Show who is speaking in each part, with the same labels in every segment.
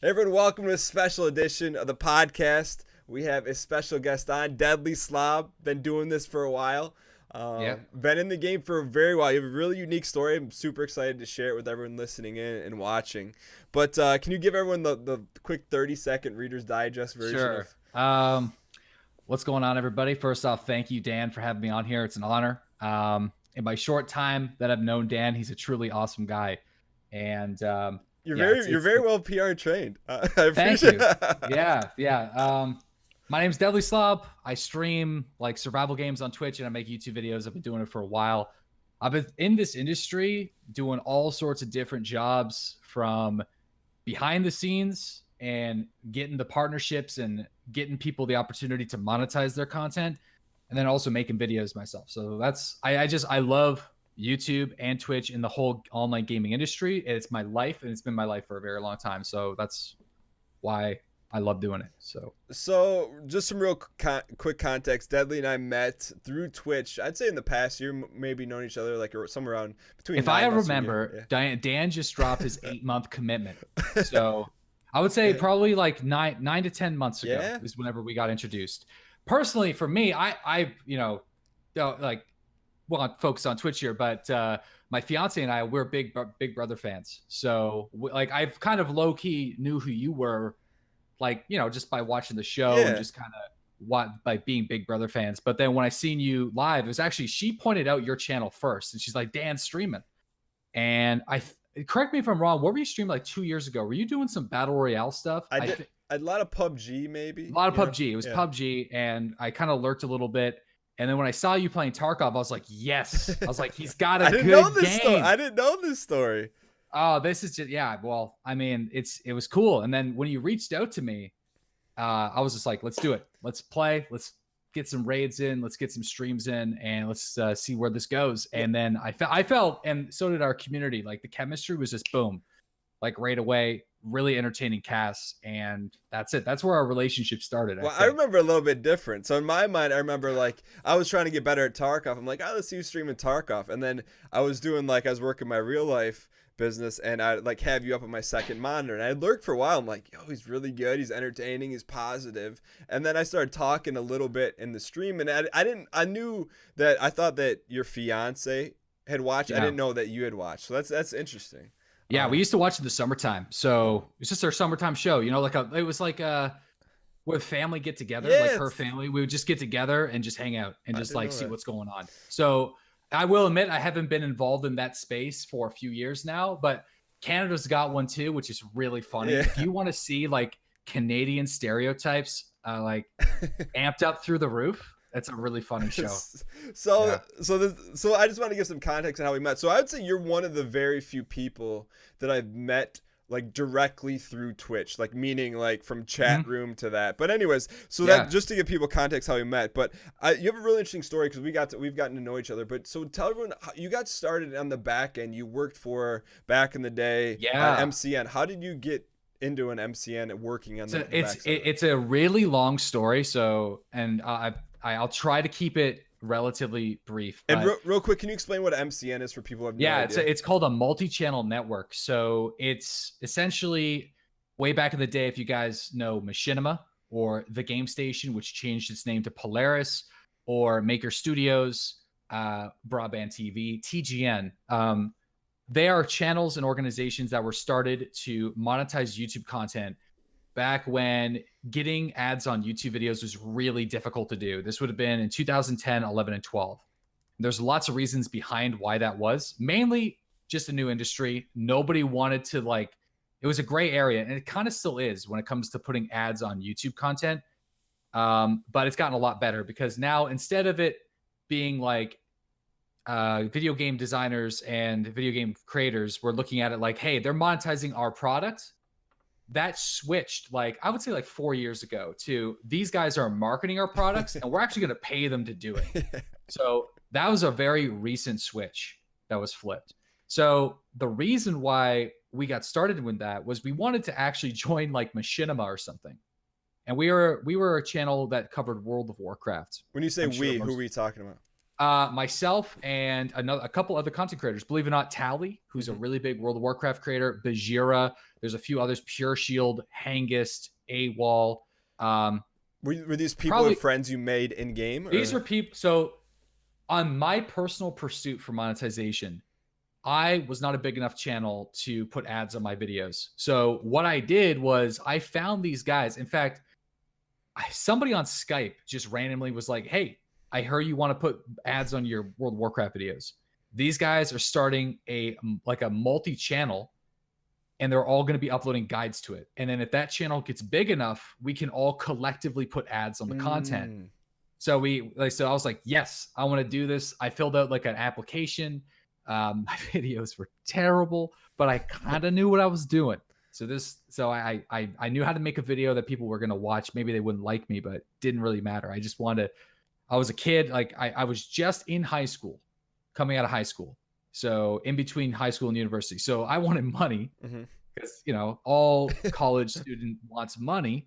Speaker 1: Hey everyone, welcome to a special edition of the podcast. We have a special guest on, DeadlySlob. Been doing this for a while.
Speaker 2: Yeah.
Speaker 1: Been in the game for a very while. You have a really unique story. I'm super excited to share it with everyone listening in and watching. But can you give everyone the quick 30-second Reader's Digest version
Speaker 2: Sure.
Speaker 1: of?
Speaker 2: What's going on, everybody? First off, thank you, Dan, for having me on here. It's an honor. In my short time that I've known Dan, he's a truly awesome guy. And
Speaker 1: You're
Speaker 2: yeah,
Speaker 1: very you're very well PR trained. I
Speaker 2: thank
Speaker 1: appreciate.
Speaker 2: you. Yeah, yeah. My name's DeadlySlob. I stream like survival games on Twitch and I make YouTube videos. I've been doing it for a while. I've been in this industry doing all sorts of different jobs, from behind the scenes and getting the partnerships and getting people the opportunity to monetize their content, and then also making videos myself. So that's I love YouTube and Twitch and the whole online gaming industry. It's my life, and it's been my life for a very long time. So that's why I love doing it.
Speaker 1: So, just some real quick context. Deadly and I met through Twitch. I'd say in the past year, maybe known each other like somewhere around between.
Speaker 2: If I
Speaker 1: 9 months and a
Speaker 2: remember,
Speaker 1: year.
Speaker 2: Dan just dropped his 8-month commitment. So I would say
Speaker 1: Yeah.
Speaker 2: probably like nine to 10 months ago
Speaker 1: Yeah.
Speaker 2: is whenever we got introduced. Personally, for me, I don't like, well, I'm focused on Twitch here, but my fiance and I, we're big Brother fans. So like, I've kind of low key knew who you were, like, just by watching the show and
Speaker 1: Yeah.
Speaker 2: just kind of what by being Big Brother fans. But then when I seen you live, it was actually, she pointed out your channel first, and she's like, "Dan's streaming." And correct me if I'm wrong, what were you streaming like 2 years ago? Were you doing some battle royale stuff?
Speaker 1: I did a lot of PUBG, maybe.
Speaker 2: A lot of
Speaker 1: You know?
Speaker 2: PUBG. It was
Speaker 1: Yeah.
Speaker 2: PUBG, and I kind of lurked a little bit. And then when I saw you playing Tarkov, I was like, yes. I was like, he's got a
Speaker 1: I didn't know
Speaker 2: good
Speaker 1: this story.
Speaker 2: game.
Speaker 1: I didn't know this story.
Speaker 2: Oh, this is just, yeah. Well, I mean, it was cool. And then when you reached out to me, I was just like, let's do it. Let's play. Let's get some raids in. Let's get some streams in, and let's see where this goes. And then I felt, and so did our community. Like, the chemistry was just boom, like right away. Really entertaining casts, and that's it. That's where our relationship started.
Speaker 1: Well, I remember a little bit different. So in my mind, I remember like I was trying to get better at Tarkov. I'm like, oh, let's see you streaming Tarkov. And then I was doing like I was working my real life business, and I like have you up on my second monitor. And I lurked for a while. I'm like, yo, he's really good. He's entertaining. He's positive. And then I started talking a little bit in the stream, and I knew that I thought that your fiance had watched. I
Speaker 2: Yeah.
Speaker 1: didn't know that you had watched. So that's interesting.
Speaker 2: Yeah, we used to watch in the summertime. So it's just our summertime show, like it was like with family get together, like her family. We would just get together and just hang out and just like see what's going on. So I will admit, I haven't been involved in that space for a few years now, but Canada's got one too, which is really funny.
Speaker 1: Yeah.
Speaker 2: If you want to see like Canadian stereotypes, like amped up through the roof, it's a really funny show.
Speaker 1: So I just want to give some context on how we met. So I would say you're one of the very few people that I've met like directly through Twitch, like meaning like from chat room to that. But anyways, so that just to give people context how we met. But you have a really interesting story because we've gotten to know each other. But so tell everyone how you got started on the back end. You worked for back in the day on MCN. How did you get into an MCN and working on
Speaker 2: it's a really long story. So, and I'll try to keep it relatively brief.
Speaker 1: And real quick, can you explain what MCN is for people who have no idea?
Speaker 2: It's called a multi-channel network. So it's essentially, way back in the day, if you guys know Machinima or The Game Station, which changed its name to Polaris, or Maker Studios, Broadband TV, TGN. They are channels and organizations that were started to monetize YouTube content back when getting ads on YouTube videos was really difficult to do. This would have been in 2010, 11, and 12. There's lots of reasons behind why that was. Mainly just a new industry. Nobody wanted to it was a gray area, and it kind of still is when it comes to putting ads on YouTube content. But it's gotten a lot better because now, instead of it being like video game designers and video game creators were looking at it like, hey, they're monetizing our product. That switched, I would say 4 years ago, to these guys are marketing our products and we're actually going to pay them to do it. So that was a very recent switch that was flipped. So the reason why we got started with that was we wanted to actually join like Machinima or something. And we were a channel that covered World of Warcraft.
Speaker 1: When you say who are we talking about?
Speaker 2: Myself and a couple other content creators. Believe it or not, Tally, who's a really big World of Warcraft creator, Bajira. There's a few others: Pure Shield, Hangist, AWOL.
Speaker 1: Were these people
Speaker 2: Probably
Speaker 1: or friends you made in game?
Speaker 2: these are people. So on my personal pursuit for monetization, I was not a big enough channel to put ads on my videos. So what I did was I found these guys. In fact, somebody on Skype just randomly was like, "Hey, I heard you want to put ads on your World of Warcraft videos. These guys are starting a multi-channel, and they're all going to be uploading guides to it. And then if that channel gets big enough, we can all collectively put ads on the content." So I was like, yes, I want to do this. I filled out like an application. My videos were terrible, but I kind of knew what I was doing. So I knew how to make a video that people were going to watch. Maybe they wouldn't like me, but it didn't really matter. I was a kid. Like I was just in high school, coming out of high school. So in between high school and university. So I wanted money because, all college student wants money.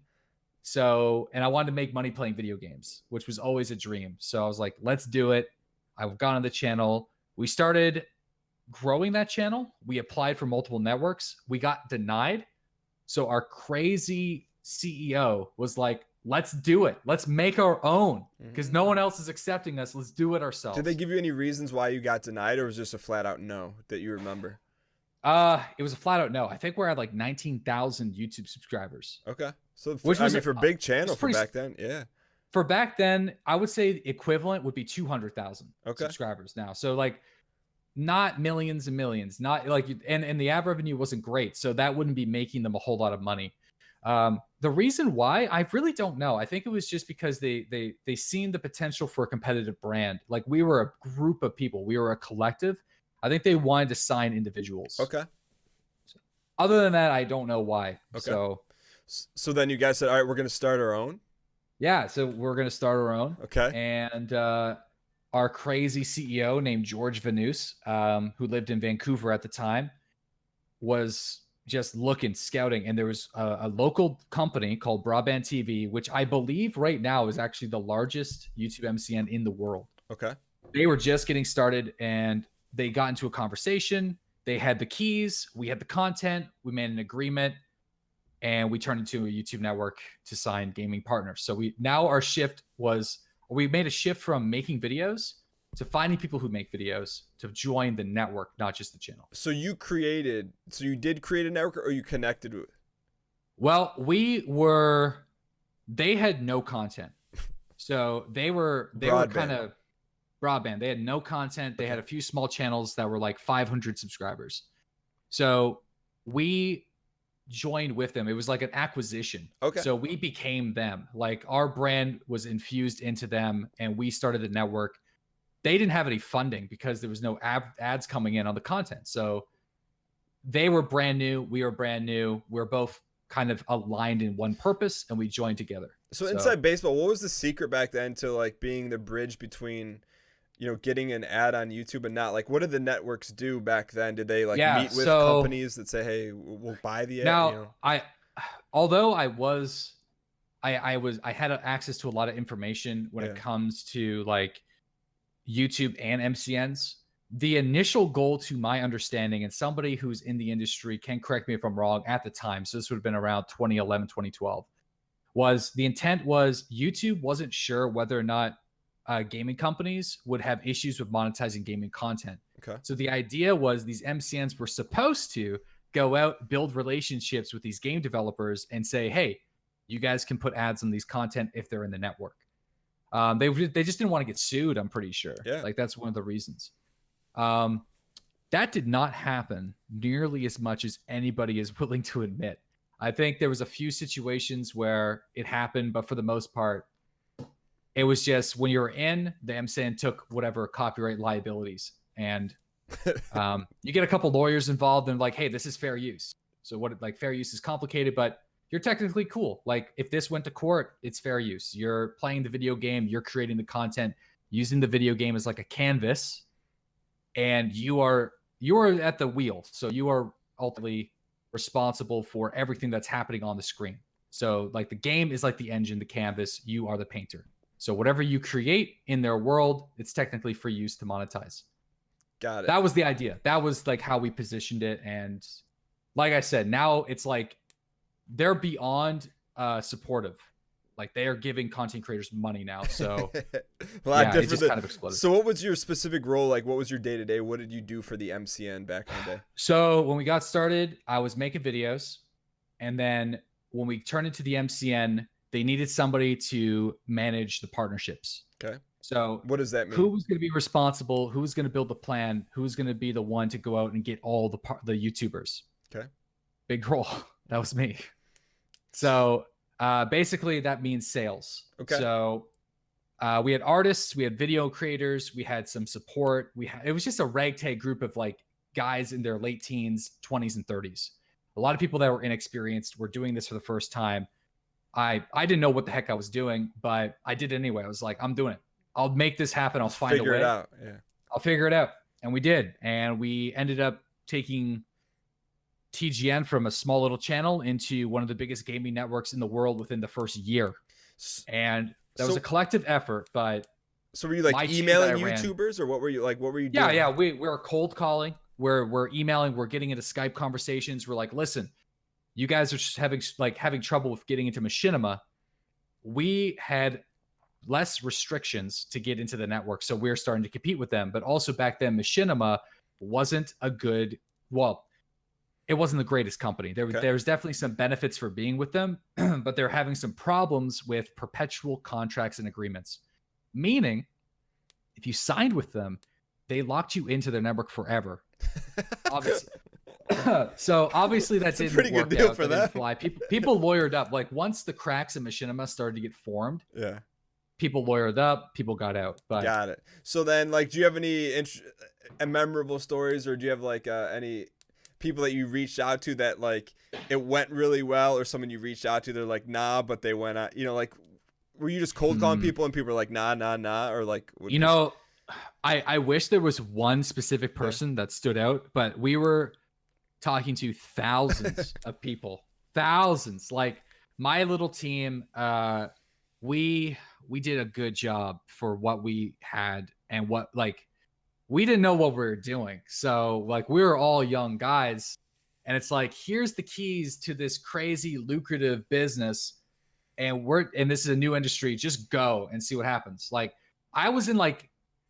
Speaker 2: So, and I wanted to make money playing video games, which was always a dream. So I was like, let's do it. I've gone on the channel. We started growing that channel. We applied for multiple networks. We got denied. So our crazy CEO was like, let's do it. Let's make our own because no one else is accepting us. Let's do it ourselves.
Speaker 1: Did they give you any reasons why you got denied, or was it just a flat out no that you remember?
Speaker 2: It was a flat out no. I think we're at like 19,000 YouTube subscribers.
Speaker 1: Okay. So for big channel for back then, yeah.
Speaker 2: For back then, I would say the equivalent would be 200,000 subscribers now. So like not millions and millions, not like, and the ad revenue wasn't great. So that wouldn't be making them a whole lot of money. The reason why, I really don't know. I think it was just because they seen the potential for a competitive brand. Like we were a group of people, we were a collective. I think they wanted to sign individuals.
Speaker 1: Okay.
Speaker 2: Other than that, I don't know why. Okay.
Speaker 1: So then you guys said, all right, we're going to start our own.
Speaker 2: Yeah. So we're going to start our own.
Speaker 1: Okay.
Speaker 2: And our crazy CEO named George Vanus, who lived in Vancouver at the time, was just scouting. And there was a local company called Broadband TV, which I believe right now is actually the largest YouTube MCN in the world.
Speaker 1: Okay.
Speaker 2: They were just getting started and they got into a conversation. They had the keys. We had the content. We made an agreement and we turned into a YouTube network to sign gaming partners. So we made a shift from making videos to finding people who make videos to join the network, not just the channel.
Speaker 1: So you did create a network, or you connected with?
Speaker 2: Well, they had no content. So they were kind of broadband. They had no content. They had a few small channels that were like 500 subscribers. So we joined with them. It was like an acquisition.
Speaker 1: Okay.
Speaker 2: So we became them. Like our brand was infused into them and we started the network. They didn't have any funding because there was no ads coming in on the content. So they were brand new. We were brand new. We're both kind of aligned in one purpose and we joined together.
Speaker 1: So inside baseball, what was the secret back then to like being the bridge between, getting an ad on YouTube and not? Like, what did the networks do back then? Did they meet with companies that say, hey, we'll buy the ad?
Speaker 2: Now, I had access to a lot of information when it comes to like YouTube and MCNs. The initial goal, to my understanding, and somebody who's in the industry can correct me if I'm wrong at the time, so this would have been around 2011, 2012, was the intent was YouTube wasn't sure whether or not gaming companies would have issues with monetizing gaming content.
Speaker 1: Okay.
Speaker 2: So the idea was these MCNs were supposed to go out, build relationships with these game developers and say, hey, you guys can put ads on these content if they're in the network. They just didn't want to get sued, I'm pretty sure.
Speaker 1: Yeah.
Speaker 2: Like that's one of the reasons. That did not happen nearly as much as anybody is willing to admit. I think there was a few situations where it happened, but for the most part, it was just when you were in, the MCN took whatever copyright liabilities and you get a couple lawyers involved and like, hey, this is fair use. So fair use is complicated, but you're technically cool. Like if this went to court, it's fair use. You're playing the video game, you're creating the content, using the video game as like a canvas, and you are at the wheel. So you are ultimately responsible for everything that's happening on the screen. So like the game is like the engine, the canvas, you are the painter. So whatever you create in their world, it's technically free use to monetize.
Speaker 1: Got it.
Speaker 2: That was the idea. That was like how we positioned it. And like I said, now it's like they're beyond supportive. Like they are giving content creators money now. So yeah, it just kind of exploded.
Speaker 1: So what was your specific role? Like what was your day-to-day? What did you do for the MCN back in the day?
Speaker 2: So when we got started, I was making videos. And then when we turned into the MCN, they needed somebody to manage the partnerships.
Speaker 1: Okay.
Speaker 2: So
Speaker 1: what does that mean?
Speaker 2: Who was going to be responsible? Who was going to build the plan? Who's going to be the one to go out and get all the YouTubers?
Speaker 1: Okay.
Speaker 2: Big role. That was me. So basically that means sales.
Speaker 1: Okay.
Speaker 2: So we had artists, we had video creators, we had some support. It was just a ragtag group of like guys in their late teens, 20s and 30s. A lot of people that were inexperienced were doing this for the first time. I didn't know what the heck I was doing, but I did it anyway. I was like, I'm doing it. I'll make this happen. I'll find a way.
Speaker 1: Figure it out. Yeah.
Speaker 2: I'll figure it out. And we did. And we ended up taking TGN from a small little channel into one of the biggest gaming networks in the world within the first year. And that was a collective effort, but
Speaker 1: so were you like emailing YouTubers or what were you like, what were you doing?
Speaker 2: Yeah. We were cold calling. We're emailing, we're getting into Skype conversations. We're like, listen, you guys are just having trouble with getting into Machinima. We had less restrictions to get into the network, so we're starting to compete with them. But also back then, Machinima wasn't it wasn't the greatest company. There was definitely some benefits for being with them, but they're having some problems with perpetual contracts and agreements. Meaning, if you signed with them, they locked you into their network forever. Obviously. So obviously that didn't
Speaker 1: pretty
Speaker 2: work
Speaker 1: good deal
Speaker 2: out.
Speaker 1: for that.
Speaker 2: Fly. People lawyered up. Like once the cracks in Machinima started to get formed,
Speaker 1: yeah,
Speaker 2: people lawyered up. People got out. But
Speaker 1: got it. So then, like, do you have any memorable stories, or do you have like any people that you reached out to that like it went really well, or someone you reached out to they're like nah, but they went out? You know, like were you just cold calling people and people were like nah, or like
Speaker 2: you know, I wish there was one specific person that stood out, but we were talking to thousands of people, thousands. Like my little team, we did a good job for what we had and what like we didn't know what we were doing. So like we were all young guys, and it's like here's the keys to this crazy lucrative business, and this is a new industry. Just go and see what happens. Like I was in like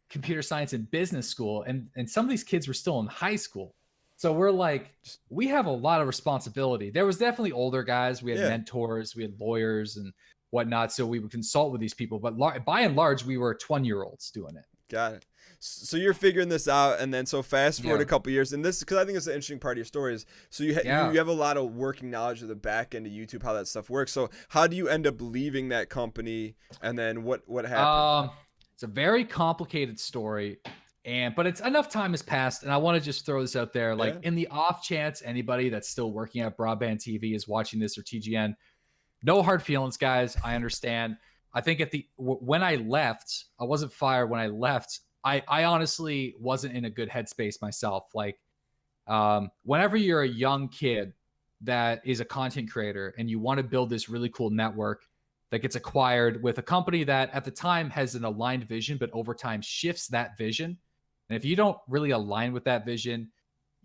Speaker 2: computer science and business school, and some of these kids were still in high school. So we're like, we have a lot of responsibility. There was definitely older guys. We had mentors, we had lawyers and whatnot. So we would consult with these people. But by and large, we were 20-year-olds doing it.
Speaker 1: Got it. So you're figuring this out. And then so fast forward a couple years. And this, because I think it's an interesting part of your story is, so you have a lot of working knowledge of the back end of YouTube, how that stuff works. So how do you end up leaving that company? And then what happened?
Speaker 2: It's a very complicated story. But it's enough time has passed, and I want to just throw this out there. Like in the off chance anybody that's still working at Broadband TV is watching this or TGN, no hard feelings, guys. I understand. I think when I left, I wasn't fired. When I left, I honestly wasn't in a good headspace myself. Like whenever you're a young kid that is a content creator and you want to build this really cool network that gets acquired with a company that at the time has an aligned vision, but over time shifts that vision. And if you don't really align with that vision,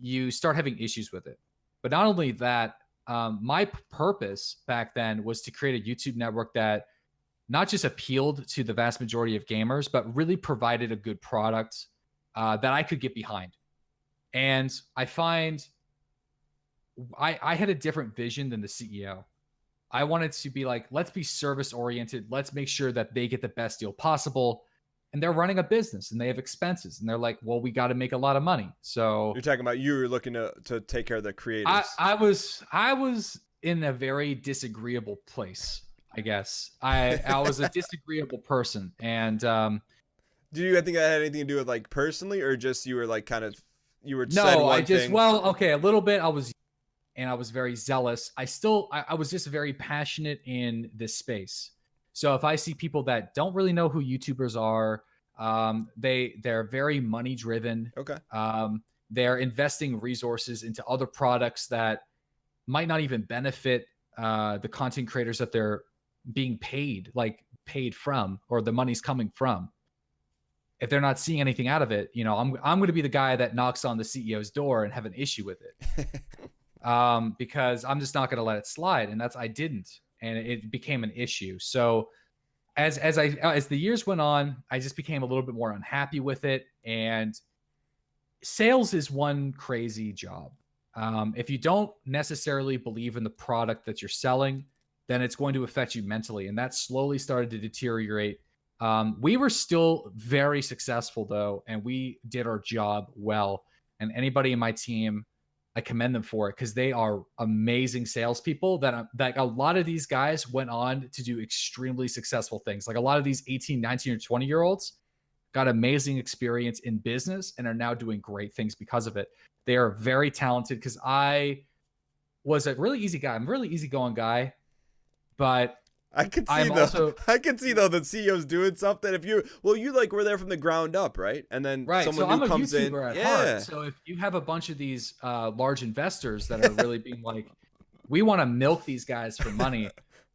Speaker 2: you start having issues with it. But not only that, my purpose back then was to create a YouTube network that not just appealed to the vast majority of gamers, but really provided a good product that I could get behind. And I find I had a different vision than the CEO. I wanted to be like, let's be service oriented. Let's make sure that they get the best deal possible. And they're running a business and they have expenses. And they're like, well, we got to make a lot of money. So
Speaker 1: you're talking about you were looking to take care of the creators.
Speaker 2: I was in a very disagreeable place, I guess. I was a disagreeable person. And
Speaker 1: do you think that had anything to do with like personally, or just you were like you were
Speaker 2: no, I just thing? Well, okay, a little bit. I was very zealous. I was just very passionate in this space. So if I see people that don't really know who YouTubers are, they're very money driven.
Speaker 1: Okay.
Speaker 2: They're investing resources into other products that might not even benefit the content creators that they're being paid. Like paid from or the money's coming from, if they're not seeing anything out of it, you know, I'm going to be the guy that knocks on the CEO's door and have an issue with it. Because I'm just not going to let it slide. And I didn't, and it became an issue. So as the years went on, I just became a little bit more unhappy with it. And sales is one crazy job. If you don't necessarily believe in the product that you're selling, then it's going to affect you mentally. And that slowly started to deteriorate. We were still very successful though, and we did our job well. And anybody in my team, I commend them for it because they are amazing salespeople that a lot of these guys went on to do extremely successful things. Like a lot of these 18, 19, or 20-year-olds got amazing experience in business and are now doing great things because of it. They are very talented because I was a really easy guy. I'm a really easygoing guy, but
Speaker 1: I can see though that CEO's doing something. If you like were there from the ground up, right? And then someone new comes in.
Speaker 2: At heart. So if you have a bunch of these large investors that are really being like, we want to milk these guys for money,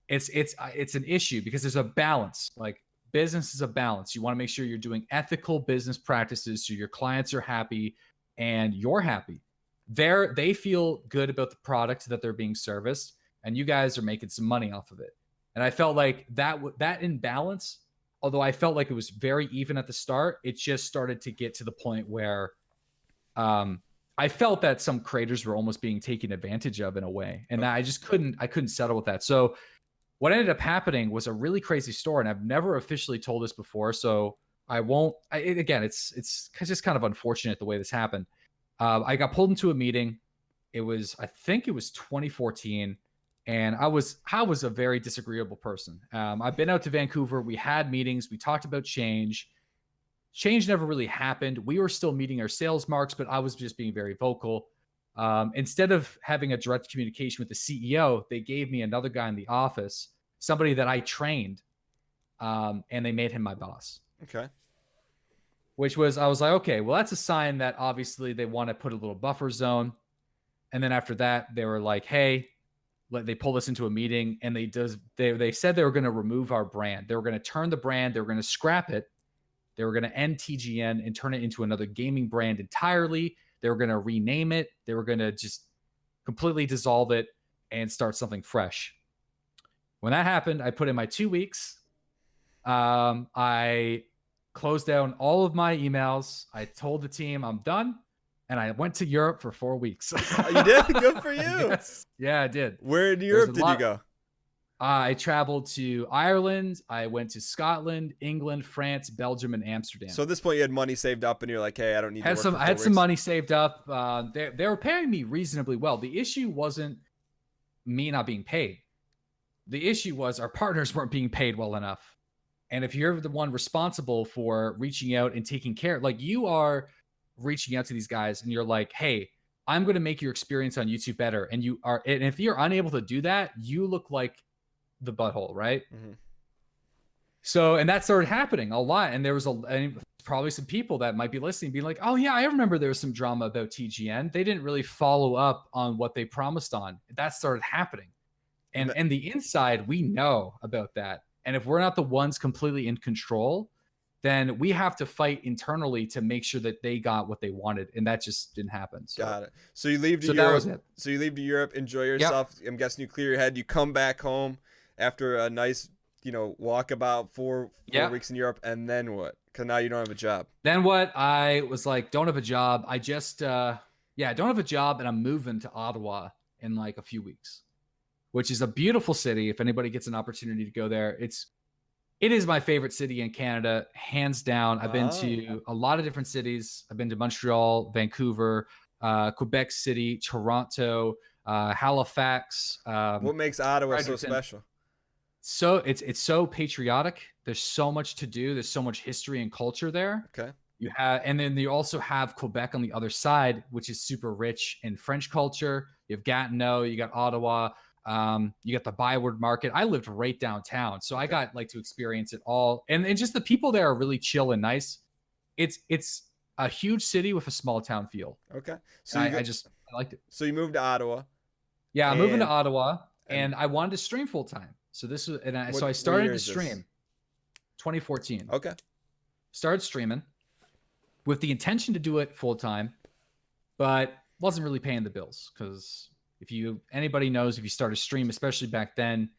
Speaker 2: it's an issue because there's a balance. Like business is a balance. You want to make sure you're doing ethical business practices so your clients are happy and you're happy. They feel good about the product that they're being serviced, and you guys are making some money off of it. And I felt like that imbalance, although I felt like it was very even at the start, it just started to get to the point where I felt that some creators were almost being taken advantage of in a way. And I just couldn't settle with that. So what ended up happening was a really crazy story. And I've never officially told this before. So I won't, it's just kind of unfortunate the way this happened. I got pulled into a meeting. I think it was 2014. And I was a very disagreeable person. I've been out to Vancouver. We had meetings. We talked about change. Change never really happened. We were still meeting our sales marks, but I was just being very vocal. Instead of having a direct communication with the CEO, they gave me another guy in the office, somebody that I trained, and they made him my boss.
Speaker 1: Okay.
Speaker 2: I was like, okay, well, that's a sign that obviously they want to put a little buffer zone. And then after that, they were like, hey, they pulled us into a meeting and they said they were going to remove our brand. They were going to turn the brand. They were going to scrap it. They were going to end TGN and turn it into another gaming brand entirely. They were going to rename it. They were going to just completely dissolve it and start something fresh. When that happened, I put in my 2 weeks. I closed down all of my emails. I told the team I'm done. And I went to Europe for 4 weeks.
Speaker 1: You did? Good for you.
Speaker 2: Yes. Yeah, I did.
Speaker 1: Where in Europe did you go?
Speaker 2: I traveled to Ireland. I went to Scotland, England, France, Belgium, and Amsterdam.
Speaker 1: So at this point, you had money saved up, and you're like, "Hey, I don't need to work for 4 weeks."
Speaker 2: I had some money saved up. They were paying me reasonably well. The issue wasn't me not being paid. The issue was our partners weren't being paid well enough. And if you're the one responsible for reaching out and taking care, like you are reaching out to these guys and you're like, hey, I'm going to make your experience on YouTube better. And if you're unable to do that, you look like the butthole, right? Mm-hmm. So, and that started happening a lot. And there was probably some people that might be listening being like, oh yeah, I remember there was some drama about TGN. They didn't really follow up on what they promised on. That started happening. And the inside, we know about that. And if we're not the ones completely in control, then we have to fight internally to make sure that they got what they wanted. And that just didn't happen. So.
Speaker 1: Got it. So you leave to Europe. That was it. So you leave to Europe, enjoy yourself. Yep. I'm guessing you clear your head. You come back home after a nice, walkabout four weeks in Europe. And then what? Because now you don't have a job.
Speaker 2: Then what? I was like, don't have a job. I just, don't have a job. And I'm moving to Ottawa in like a few weeks, which is a beautiful city. If anybody gets an opportunity to go there, it is my favorite city in Canada, hands down. I've been to a lot of different cities. I've been to Montreal, Vancouver, Quebec City, Toronto, Halifax.
Speaker 1: What makes Ottawa so special?
Speaker 2: So it's so patriotic. There's so much to do. There's so much history and culture there.
Speaker 1: Okay.
Speaker 2: And then you also have Quebec on the other side, which is super rich in French culture. You have Gatineau, you got Ottawa. You got the Byward Market. I lived right downtown, so I got to experience it all. And just the people there are really chill and nice. It's a huge city with a small town feel.
Speaker 1: Okay. So
Speaker 2: I liked it.
Speaker 1: So you moved to Ottawa.
Speaker 2: Yeah, I'm moving to Ottawa, and I wanted to stream full time. So I started to stream. 2014.
Speaker 1: Okay.
Speaker 2: Started streaming with the intention to do it full time, but wasn't really paying the bills because anybody knows if you start a stream, especially back then,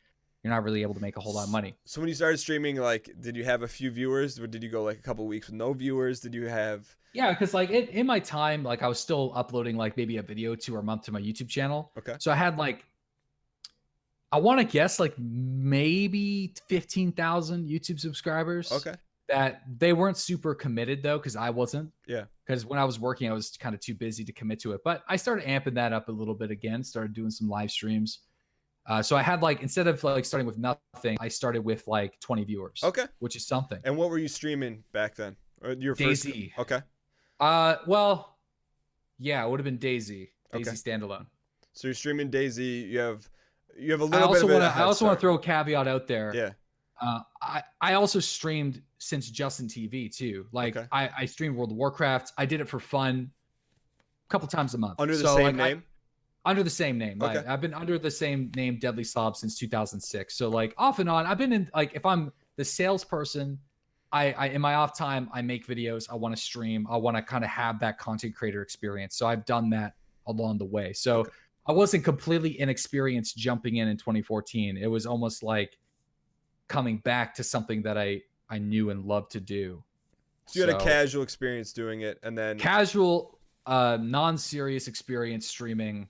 Speaker 2: you're not really able to make a whole lot of money.
Speaker 1: So when you started streaming, like, did you have a few viewers, or did you go like a couple weeks with no viewers? Did you have?
Speaker 2: Yeah, because like in my time, like I was still uploading like maybe a video 2 a month to my YouTube channel.
Speaker 1: Okay.
Speaker 2: So I had like, I want to guess like maybe 15,000 YouTube subscribers.
Speaker 1: Okay.
Speaker 2: That they weren't super committed though, because I wasn't.
Speaker 1: Yeah.
Speaker 2: Because when I was working, I was kind of too busy to commit to it. But I started amping that up a little bit again. Started doing some live streams. So I had like, instead of like starting with nothing, I started with like 20 viewers.
Speaker 1: Okay.
Speaker 2: Which is something.
Speaker 1: And what were you streaming back then? Or your
Speaker 2: DayZ.
Speaker 1: Okay.
Speaker 2: Well, yeah, it would have been DayZ. DayZ standalone.
Speaker 1: So you're streaming DayZ. You have a little
Speaker 2: I also
Speaker 1: bit of
Speaker 2: I also want to throw a caveat out there.
Speaker 1: Yeah.
Speaker 2: I also streamed since Justin TV too. Like I streamed World of Warcraft. I did it for fun a couple times a month.
Speaker 1: Under the same name?
Speaker 2: Under the same name.
Speaker 1: Okay.
Speaker 2: Like, I've been under the same name, DeadlySlob, since 2006. So like off and on, I've been in, like, if I'm the salesperson, I in my off time, I make videos. I want to stream. I want to kind of have that content creator experience. So I've done that along the way. So I wasn't completely inexperienced jumping in 2014. It was almost like coming back to something that I knew and loved to do.
Speaker 1: So you had a casual experience doing it, and then
Speaker 2: casual, non-serious experience streaming,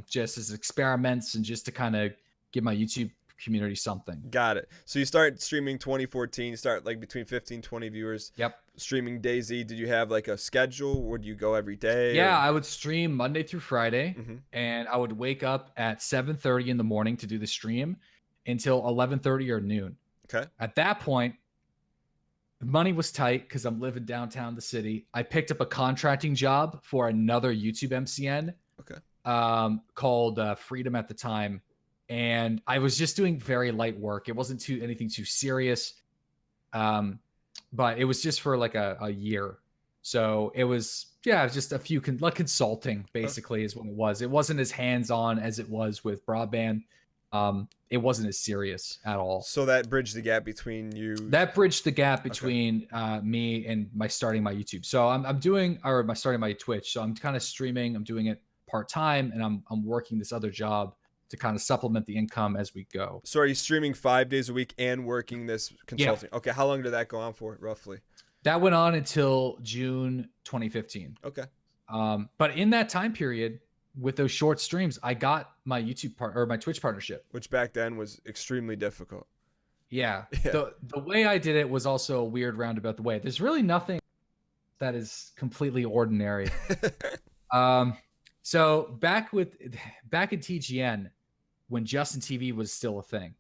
Speaker 2: just as experiments and just to kind of give my YouTube community something.
Speaker 1: Got it. So you start streaming 2014. You start like between 15, 20 viewers.
Speaker 2: Yep.
Speaker 1: Streaming DayZ. Did you have like a schedule? Would you go every day?
Speaker 2: Yeah, I would stream Monday through Friday, and I would wake up at 7:30 in the morning to do the stream until 11:30 or noon.
Speaker 1: Okay.
Speaker 2: At that point, the money was tight because I'm living downtown the city. I picked up a contracting job for another YouTube MCN.
Speaker 1: Okay.
Speaker 2: Called Freedom at the time, and I was just doing very light work. It wasn't anything too serious, but it was just for like a year. So it was just a few like consulting basically is what it was. It wasn't as hands-on as it was with broadband. It wasn't as serious at all.
Speaker 1: So that bridged the gap between you.
Speaker 2: That bridged the gap between me and starting my YouTube. So I'm starting my Twitch. So I'm kind of streaming. I'm doing it part-time, and I'm working this other job to kind of supplement the income as we go.
Speaker 1: So are you streaming 5 days a week and working this consulting? Yeah. Okay. How long did that go on for, roughly?
Speaker 2: That went on until June 2015.
Speaker 1: Okay.
Speaker 2: But in that time period, with those short streams, I got my my Twitch partnership,
Speaker 1: which back then was extremely difficult.
Speaker 2: Yeah. The way I did it was also a weird roundabout the way. There's really nothing that is completely ordinary. So back in TGN, when Justin TV was still a thing,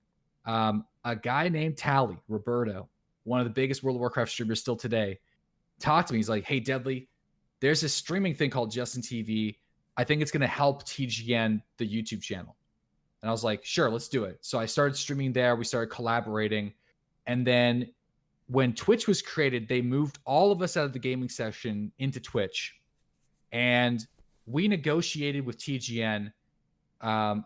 Speaker 2: a guy named Tally Roberto, one of the biggest World of Warcraft streamers still today, talked to me. He's like, "Hey, Deadly, there's this streaming thing called Justin TV. I think it's going to help TGN, the YouTube channel." And I was like, "Sure, let's do it." So I started streaming there. We started collaborating. And then when Twitch was created, they moved all of us out of the gaming section into Twitch. And we negotiated with TGN an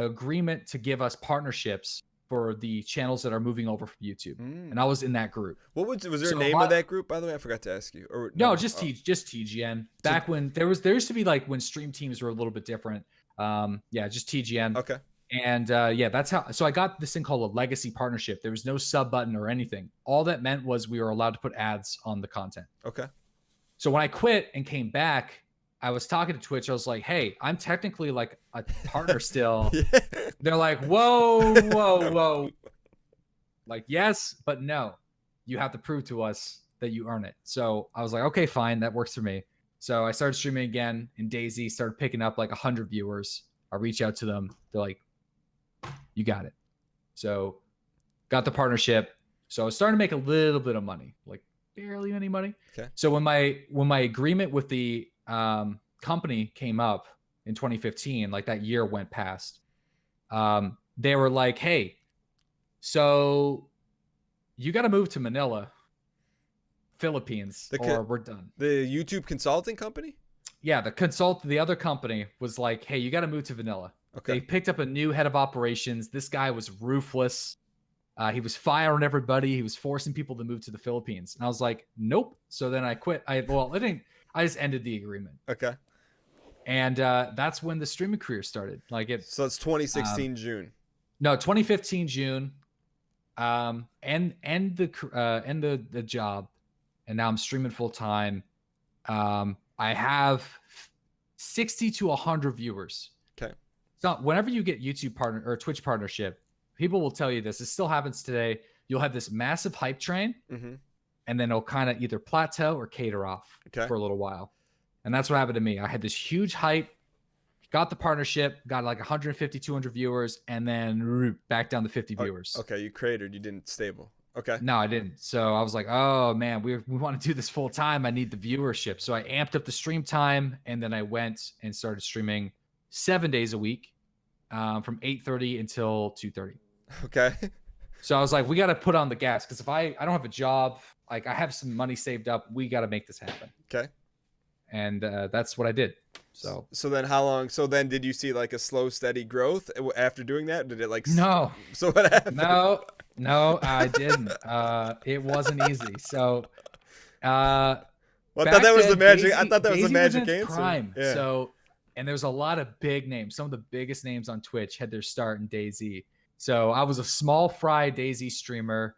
Speaker 2: agreement to give us partnerships for the channels that are moving over from YouTube. And I was in that group.
Speaker 1: Was there a name of that group, by the way? I forgot to ask you. Or
Speaker 2: no, just TGN. Back when there used to be like when stream teams were a little bit different. Just TGN.
Speaker 1: Okay.
Speaker 2: And that's how. So I got this thing called a legacy partnership. There was no sub button or anything. All that meant was we were allowed to put ads on the content.
Speaker 1: Okay.
Speaker 2: So when I quit and came back, I was talking to Twitch. I was like, "Hey, I'm technically like a partner still."
Speaker 1: Yeah.
Speaker 2: They're like, whoa. Like, yes, but no. You have to prove to us that you earn it. So I was like, okay, fine. That works for me. So I started streaming again in DayZ, started picking up like 100 viewers. I reach out to them. They're like, "You got it." So got the partnership. So I was starting to make a little bit of money, like barely any money.
Speaker 1: Okay.
Speaker 2: So when my agreement with the company came up in 2015, like that year went past, they were like, "Hey, so you got to move to Manila, Philippines, or we're done."
Speaker 1: The YouTube consulting company?
Speaker 2: Yeah, the other company was like, "Hey, you got to move to Manila." Okay. They picked up a new head of operations. This guy was ruthless. He was firing everybody. He was forcing people to move to the Philippines. And I was like, nope. So then I quit. I just ended the agreement.
Speaker 1: Okay.
Speaker 2: And that's when the streaming career started. Like it.
Speaker 1: So it's 2016 June.
Speaker 2: No, 2015 June. And the job, and now I'm streaming full time. I have 60 to 100 viewers.
Speaker 1: Okay.
Speaker 2: So whenever you get YouTube partner or Twitch partnership, people will tell you this. It still happens today. You'll have this massive hype train, and then it'll kind of either plateau or cater off for a little while. And that's what happened to me. I had this huge hype, got the partnership, got like 150, 200 viewers, and then back down to 50 viewers.
Speaker 1: Okay, you cratered. You didn't stable. Okay.
Speaker 2: No, I didn't. So I was like, oh man, we want to do this full time. I need the viewership. So I amped up the stream time, and then I went and started streaming 7 days a week, from 8:30 until 2:30.
Speaker 1: Okay.
Speaker 2: So I was like, we got to put on the gas, because if I don't have a job, like I have some money saved up, we got to make this happen.
Speaker 1: Okay.
Speaker 2: And that's what I did. So
Speaker 1: then how long? So then did you see like a slow, steady growth after doing that? Did it like?
Speaker 2: No.
Speaker 1: So what happened?
Speaker 2: No, I didn't. It wasn't easy. So,
Speaker 1: well, I thought that was the magic. I thought that was the magic answer.
Speaker 2: Prime.
Speaker 1: Yeah.
Speaker 2: So, and there's a lot of big names. Some of the biggest names on Twitch had their start in DayZ. So I was a small fry DayZ streamer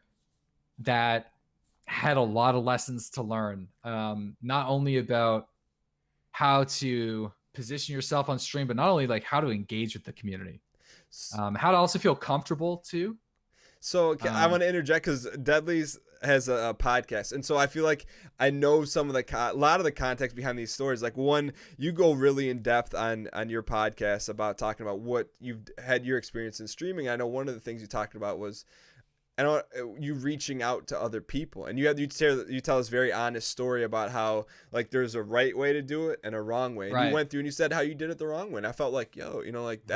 Speaker 2: that had a lot of lessons to learn. Not only about how to position yourself on stream, but not only like how to engage with the community, how to also feel comfortable too.
Speaker 1: So I want to interject because Deadly's has a podcast, and so I feel like I know some of a lot of the context behind these stories. Like one, you go really in depth on your podcast about talking about what you've had your experience in streaming. I know one of the things you talked about was, you reaching out to other people, and you tell this very honest story about how like there's a right way to do it and a wrong way. And
Speaker 2: right.
Speaker 1: You went through and you said how you did it the wrong way. And I felt like, like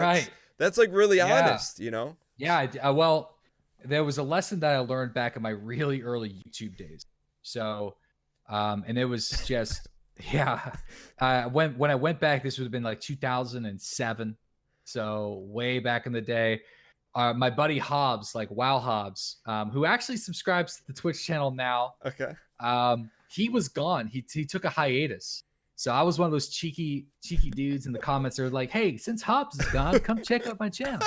Speaker 1: that's like really honest,
Speaker 2: Yeah. Well, there was a lesson that I learned back in my really early YouTube days. So, and it was just, when I went back, this would have been like 2007. So way back in the day. My buddy Hobbs, like Wow Hobbs, who actually subscribes to the Twitch channel now.
Speaker 1: Okay.
Speaker 2: He was gone. He took a hiatus. So I was one of those cheeky dudes in the comments that were like, hey, since Hobbs is gone, come check out my channel.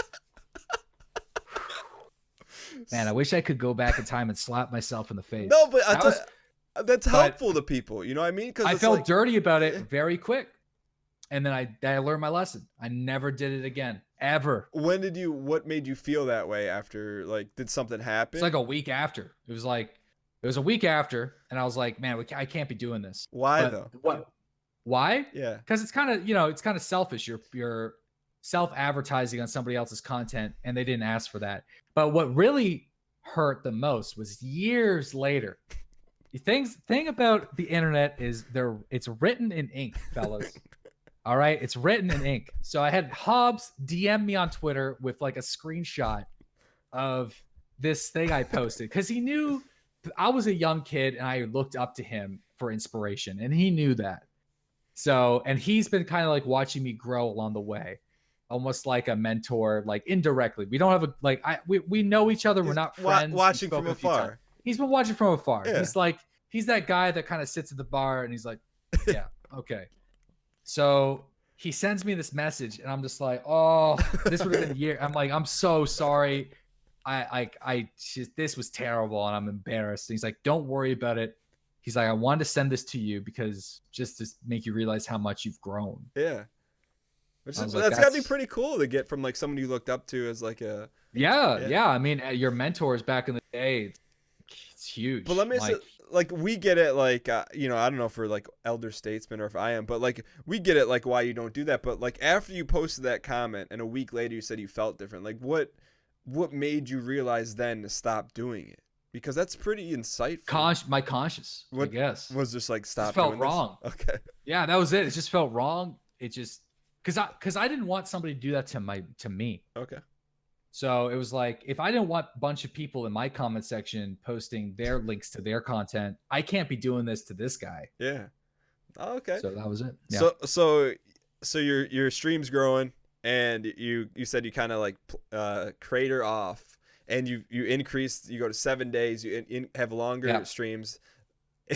Speaker 2: Man, I wish I could go back in time and slap myself in the face.
Speaker 1: No, but that's helpful to people. You know what I mean? Because
Speaker 2: I felt dirty about it very quick. And then I learned my lesson. I never did it again, ever.
Speaker 1: What made you feel that way after, like, did something happen?
Speaker 2: It's like a week after. It was a week after, and I was like, man, I can't be doing this.
Speaker 1: Why though?
Speaker 2: What? Why?
Speaker 1: Yeah.
Speaker 2: Because it's kind of selfish. You're self-advertising on somebody else's content, and they didn't ask for that. But what really hurt the most was years later. The thing about the internet is it's written in ink, fellas. All right, it's written in ink. So I had Hobbs DM me on Twitter with like a screenshot of this thing I posted, because he knew I was a young kid and I looked up to him for inspiration, and he knew that. So, and he's been kind of like watching me grow along the way, almost like a mentor, like indirectly. We don't have we know each other. We're not friends.
Speaker 1: Watching from afar.
Speaker 2: He's been watching from afar.
Speaker 1: Yeah.
Speaker 2: He's that guy that kind of sits at the bar and he's like, yeah, okay. So he sends me this message, and I'm just like, oh, this would have been a year. I'm like, I'm so sorry. This was terrible, and I'm embarrassed. And he's like, don't worry about it. He's like, I wanted to send this to you because just to make you realize how much you've grown.
Speaker 1: Yeah. That's gotta be pretty cool to get from like someone you looked up to as like a.
Speaker 2: Yeah. I mean, your mentors back in the day, it's huge.
Speaker 1: But let me say, like, we get it, like, I don't know if we're like elder statesmen or if I am, but like we get it, like why you don't do that. But like after you posted that comment and a week later you said you felt different, like what made you realize then to stop doing it? Because that's pretty insightful.
Speaker 2: My conscience, I guess,
Speaker 1: was just like stop.
Speaker 2: It felt wrong.
Speaker 1: This? Okay.
Speaker 2: Yeah, that was it. It just felt wrong. It just because I didn't want somebody to do that to me.
Speaker 1: Okay.
Speaker 2: So it was like, if I didn't want a bunch of people in my comment section posting their links to their content, I can't be doing this to this guy.
Speaker 1: Yeah. Oh, okay.
Speaker 2: So that was it.
Speaker 1: Yeah. So your stream's growing, and you said you kind of like crater off, and you increase, you go to 7 days, you have longer streams,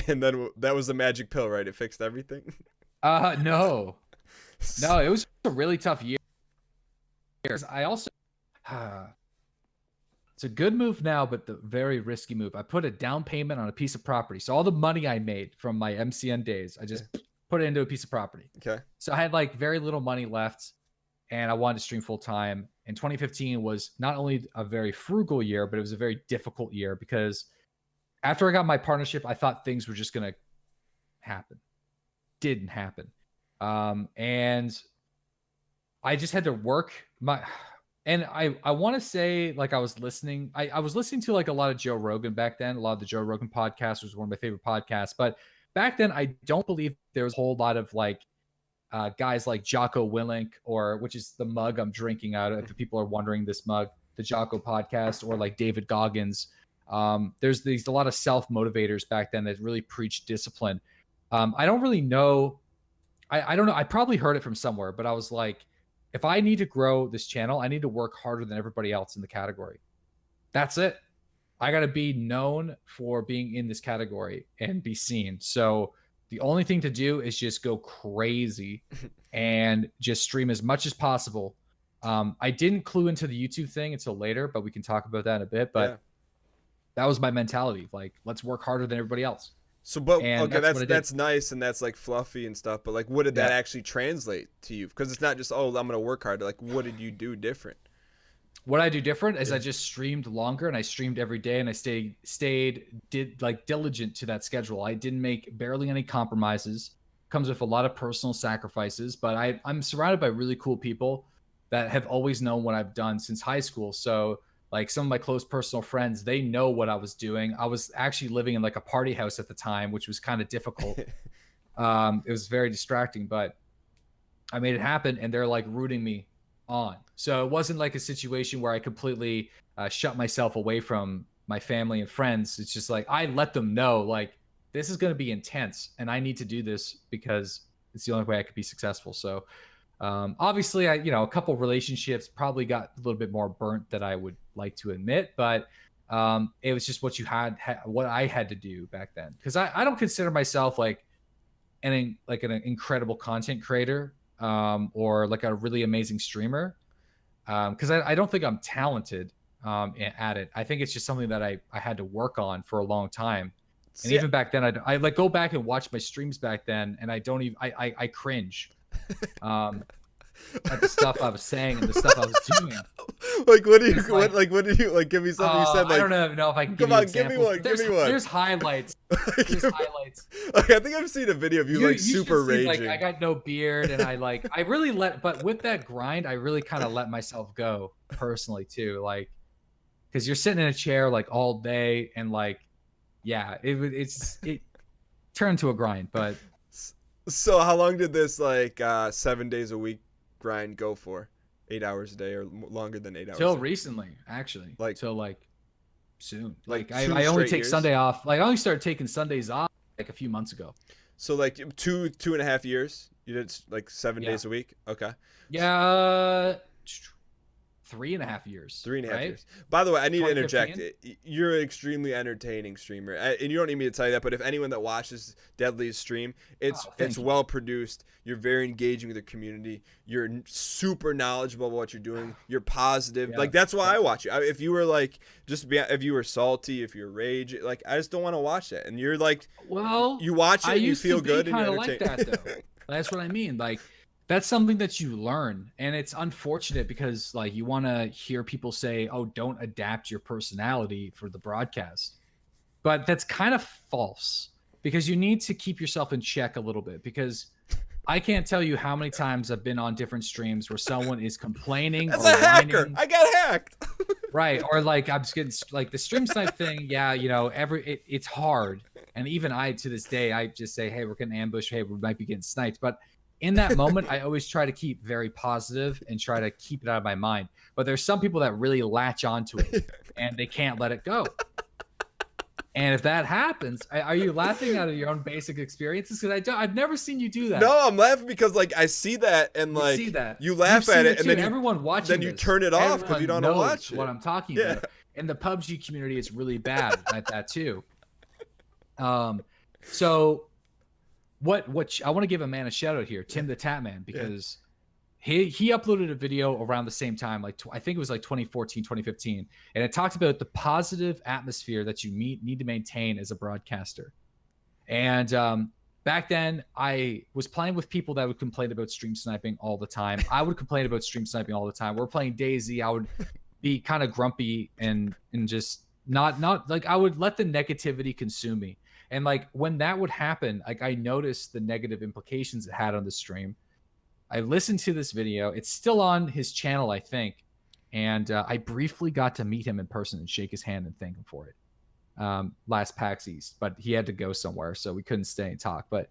Speaker 1: and then that was the magic pill, right? It fixed everything.
Speaker 2: No, it was a really tough year. I also, it's a good move now, but the very risky move. I put a down payment on a piece of property. So all the money I made from my MCN days, I just put it into a piece of property.
Speaker 1: Okay.
Speaker 2: So I had like very little money left, and I wanted to stream full time. And 2015 was not only a very frugal year, but it was a very difficult year because after I got my partnership, I thought things were just going to happen. Didn't happen. And I just had to work and I want to say, like, I was listening to like a lot of Joe Rogan back then. A lot of the Joe Rogan podcast was one of my favorite podcasts. But back then, I don't believe there was a whole lot of like guys like Jocko Willink, which is the mug I'm drinking out of. If people are wondering, this mug, the Jocko podcast, or like David Goggins. There's a lot of self-motivators back then that really preached discipline. I don't really know. I don't know. I probably heard it from somewhere, but I was like, if I need to grow this channel, I need to work harder than everybody else in the category. That's it. I got to be known for being in this category and be seen. So the only thing to do is just go crazy and just stream as much as possible. I didn't clue into the YouTube thing until later, but we can talk about that in a bit. But that was my mentality. Like, let's work harder than everybody else.
Speaker 1: So, but okay, that's nice and that's like fluffy and stuff. But like, what did that actually translate to you? Because it's not just, oh, I'm gonna work hard. Like, what did you do different?
Speaker 2: What I do different is I just streamed longer, and I streamed every day, and I did like diligent to that schedule. I didn't make barely any compromises. Comes with a lot of personal sacrifices, but I'm surrounded by really cool people that have always known what I've done since high school. So like some of my close personal friends, they know what I was doing. I was actually living in like a party house at the time, which was kind of difficult. It was very distracting, but I made it happen, and they're like rooting me on. So it wasn't like a situation where I completely shut myself away from my family and friends. It's just like I let them know, like, this is going to be intense, and I need to do this because it's the only way I could be successful. So obviously, a couple relationships probably got a little bit more burnt than I would like to admit, but it was just what what I had to do back then. Because I don't consider myself like an incredible content creator or like a really amazing streamer. Because I don't think I'm talented at it. I think it's just something that I had to work on for a long time. And even back then, I like go back and watch my streams back then, and I don't even I cringe at the stuff I was saying and the stuff I was doing.
Speaker 1: Like, what did you like? Give me something you said. Like,
Speaker 2: I don't know if I can.
Speaker 1: Come on, give me one.
Speaker 2: There's highlights. There's highlights.
Speaker 1: Okay, I think I've seen a video of you like super raging.
Speaker 2: Like, I got no beard, and I really but with that grind, I really kind of let myself go personally too. Like, because you're sitting in a chair like all day, and like, yeah, it turned to a grind. But
Speaker 1: so how long did this like 7 days a week grind go for? 8 hours a day or longer than 8 hours?
Speaker 2: Till recently, actually.
Speaker 1: Like
Speaker 2: till like soon.
Speaker 1: Like
Speaker 2: I only take Sunday off. Like I only started taking Sundays off like a few months ago.
Speaker 1: So like 2.5 years. You did like 7 days a week. Okay.
Speaker 2: Yeah. 3.5 years.
Speaker 1: 3.5 years. By the way, I need to interject. You're an extremely entertaining streamer, and you don't need me to tell you that. But if anyone that watches Deadly's stream, it's well produced. You're very engaging with the community. You're super knowledgeable about what you're doing. You're positive. Like that's why I watch you. If you were like if you were salty, if you're rage, like I just don't want to watch that. And you're like,
Speaker 2: well,
Speaker 1: you watch it, and you feel good, and
Speaker 2: you're
Speaker 1: you're
Speaker 2: like that though. That's what I mean. Like. That's something that you learn, and it's unfortunate because like you want to hear people say, oh, don't adapt your personality for the broadcast, but that's kind of false because you need to keep yourself in check a little bit. Because I can't tell you how many times I've been on different streams where someone is complaining
Speaker 1: as a hacker, I got hacked.
Speaker 2: Right, or like I'm just getting like the stream snipe thing. Yeah, it's hard, and even I to this day I just say, hey, we're getting ambushed, hey, we might be getting sniped, but in that moment, I always try to keep very positive and try to keep it out of my mind. But there's some people that really latch onto it and they can't let it go. And if that happens, are you laughing out of your own basic experiences? Because I've never seen you do that.
Speaker 1: No, I'm laughing because like I see that and
Speaker 2: You see
Speaker 1: like
Speaker 2: that.
Speaker 1: you
Speaker 2: You've
Speaker 1: laugh
Speaker 2: seen
Speaker 1: at it and
Speaker 2: too.
Speaker 1: then
Speaker 2: Everyone watching
Speaker 1: you
Speaker 2: this,
Speaker 1: turn it off because you
Speaker 2: everyone
Speaker 1: don't want to
Speaker 2: knows
Speaker 1: watch
Speaker 2: what
Speaker 1: it.
Speaker 2: I'm talking
Speaker 1: Yeah.
Speaker 2: about. And the PUBG community is really bad at that too. So what I want to give a man a shout out here, Tim the Tatman, because he uploaded a video around the same time, like I think it was like 2014, 2015, and it talked about the positive atmosphere that you need to maintain as a broadcaster. And back then, I was playing with people that would complain about stream sniping all the time. I would complain about stream sniping all the time. We're playing DayZ. I would be kind of grumpy and just not like I would let the negativity consume me. And like when that would happen, like I noticed the negative implications it had on the stream. I listened to this video. It's still on his channel, I think. And I briefly got to meet him in person and shake his hand and thank him for it last PAX East, but he had to go somewhere, so we couldn't stay and talk. But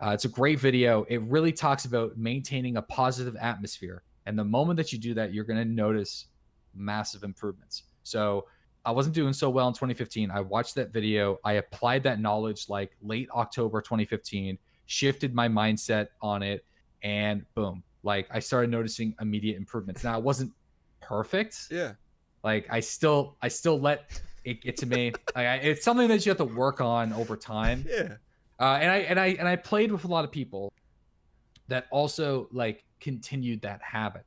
Speaker 2: it's a great video. It really talks about maintaining a positive atmosphere. And the moment that you do that, you're going to notice massive improvements. So I wasn't doing so well in 2015. I watched that video. I applied that knowledge like late October 2015, shifted my mindset on it, and boom, like I started noticing immediate improvements. Now it wasn't perfect.
Speaker 1: Yeah.
Speaker 2: Like I still let it get to me. It's something that you have to work on over time.
Speaker 1: Yeah.
Speaker 2: And I played with a lot of people that also like continued that habit,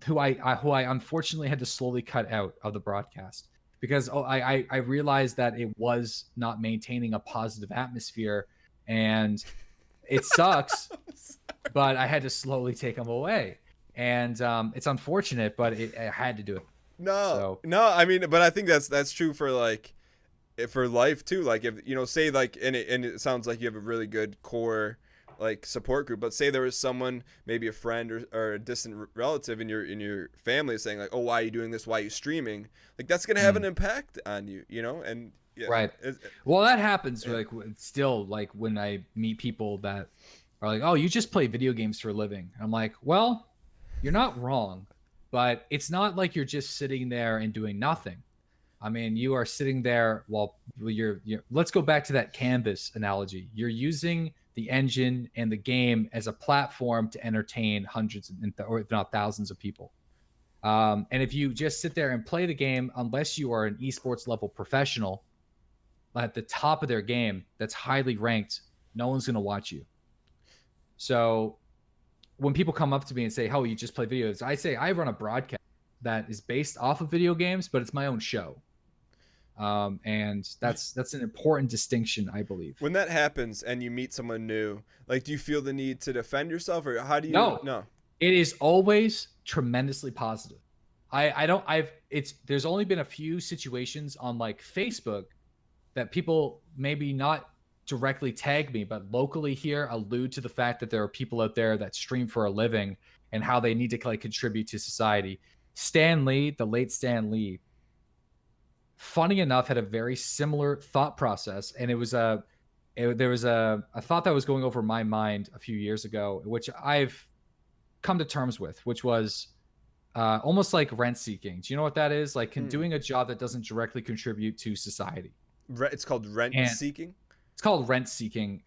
Speaker 2: who I unfortunately had to slowly cut out of the broadcast because I realized that it was not maintaining a positive atmosphere, and it sucks, but I had to slowly take them away, and it's unfortunate, but I had to do it.
Speaker 1: No, I mean, but I think that's true for like, for life too. Like if you know, say like, and it sounds like you have a really good core like support group. But say there was someone, maybe a friend or a distant relative in your family saying like, oh, why are you doing this? Why are you streaming? Like that's gonna have an impact on you, you know? And yeah,
Speaker 2: right. Well, that happens like still like when I meet people that are like, oh, you just play video games for a living. I'm like, well, you're not wrong. But it's not like you're just sitting there and doing nothing. I mean, you are sitting there while you're let's go back to that canvas analogy. You're using the engine and the game as a platform to entertain hundreds or if not thousands of people. And if you just sit there and play the game, unless you are an esports level professional at the top of their game that's highly ranked, no one's going to watch you. So when people come up to me and say, "How you just play videos?" I say I run a broadcast that is based off of video games, but it's my own show. And that's an important distinction, I believe.
Speaker 1: When that happens and you meet someone new, like, do you feel the need to defend yourself, or how do you?
Speaker 2: No. It is always tremendously positive. There's only been a few situations on like Facebook that people maybe not directly tag me, but locally here allude to the fact that there are people out there that stream for a living and how they need to like contribute to society. Stan Lee, the late Stan Lee, funny enough, had a very similar thought process, and there was a thought that was going over my mind a few years ago, which I've come to terms with, which was almost like rent seeking. Do you know what that is? Like doing a job that doesn't directly contribute to society.
Speaker 1: It's called rent seeking.
Speaker 2: It's called rent seeking.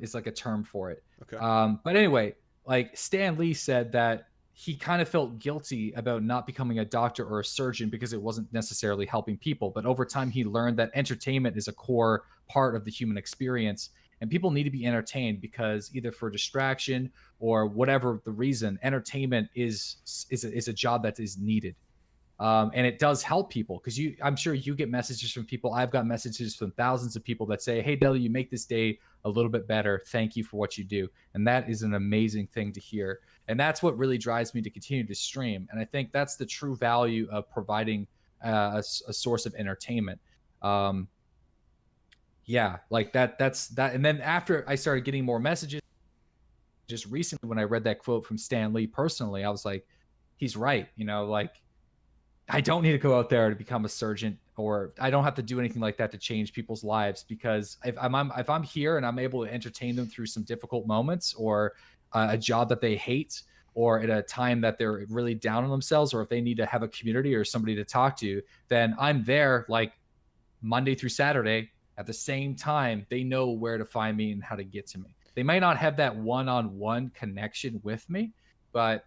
Speaker 2: It's like a term for it.
Speaker 1: Okay.
Speaker 2: But anyway, like Stan Lee said that he kind of felt guilty about not becoming a doctor or a surgeon because it wasn't necessarily helping people. But over time, he learned that entertainment is a core part of the human experience, and people need to be entertained because either for distraction or whatever the reason, entertainment is a job that is needed. And it does help people because I'm sure you get messages from people. I've got messages from thousands of people that say, "Hey, Deli, you make this day a little bit better. Thank you for what you do." And that is an amazing thing to hear. And that's what really drives me to continue to stream. And I think that's the true value of providing a source of entertainment. Yeah, like that's that. And then after I started getting more messages, just recently when I read that quote from Stan Lee personally, I was like, he's right. You know, like, I don't need to go out there to become a surgeon, or I don't have to do anything like that to change people's lives, because if I'm here and I'm able to entertain them through some difficult moments, or a job that they hate, or at a time that they're really down on themselves, or if they need to have a community or somebody to talk to, then I'm there like Monday through Saturday at the same time, they know where to find me and how to get to me. They might not have that one-on-one connection with me, but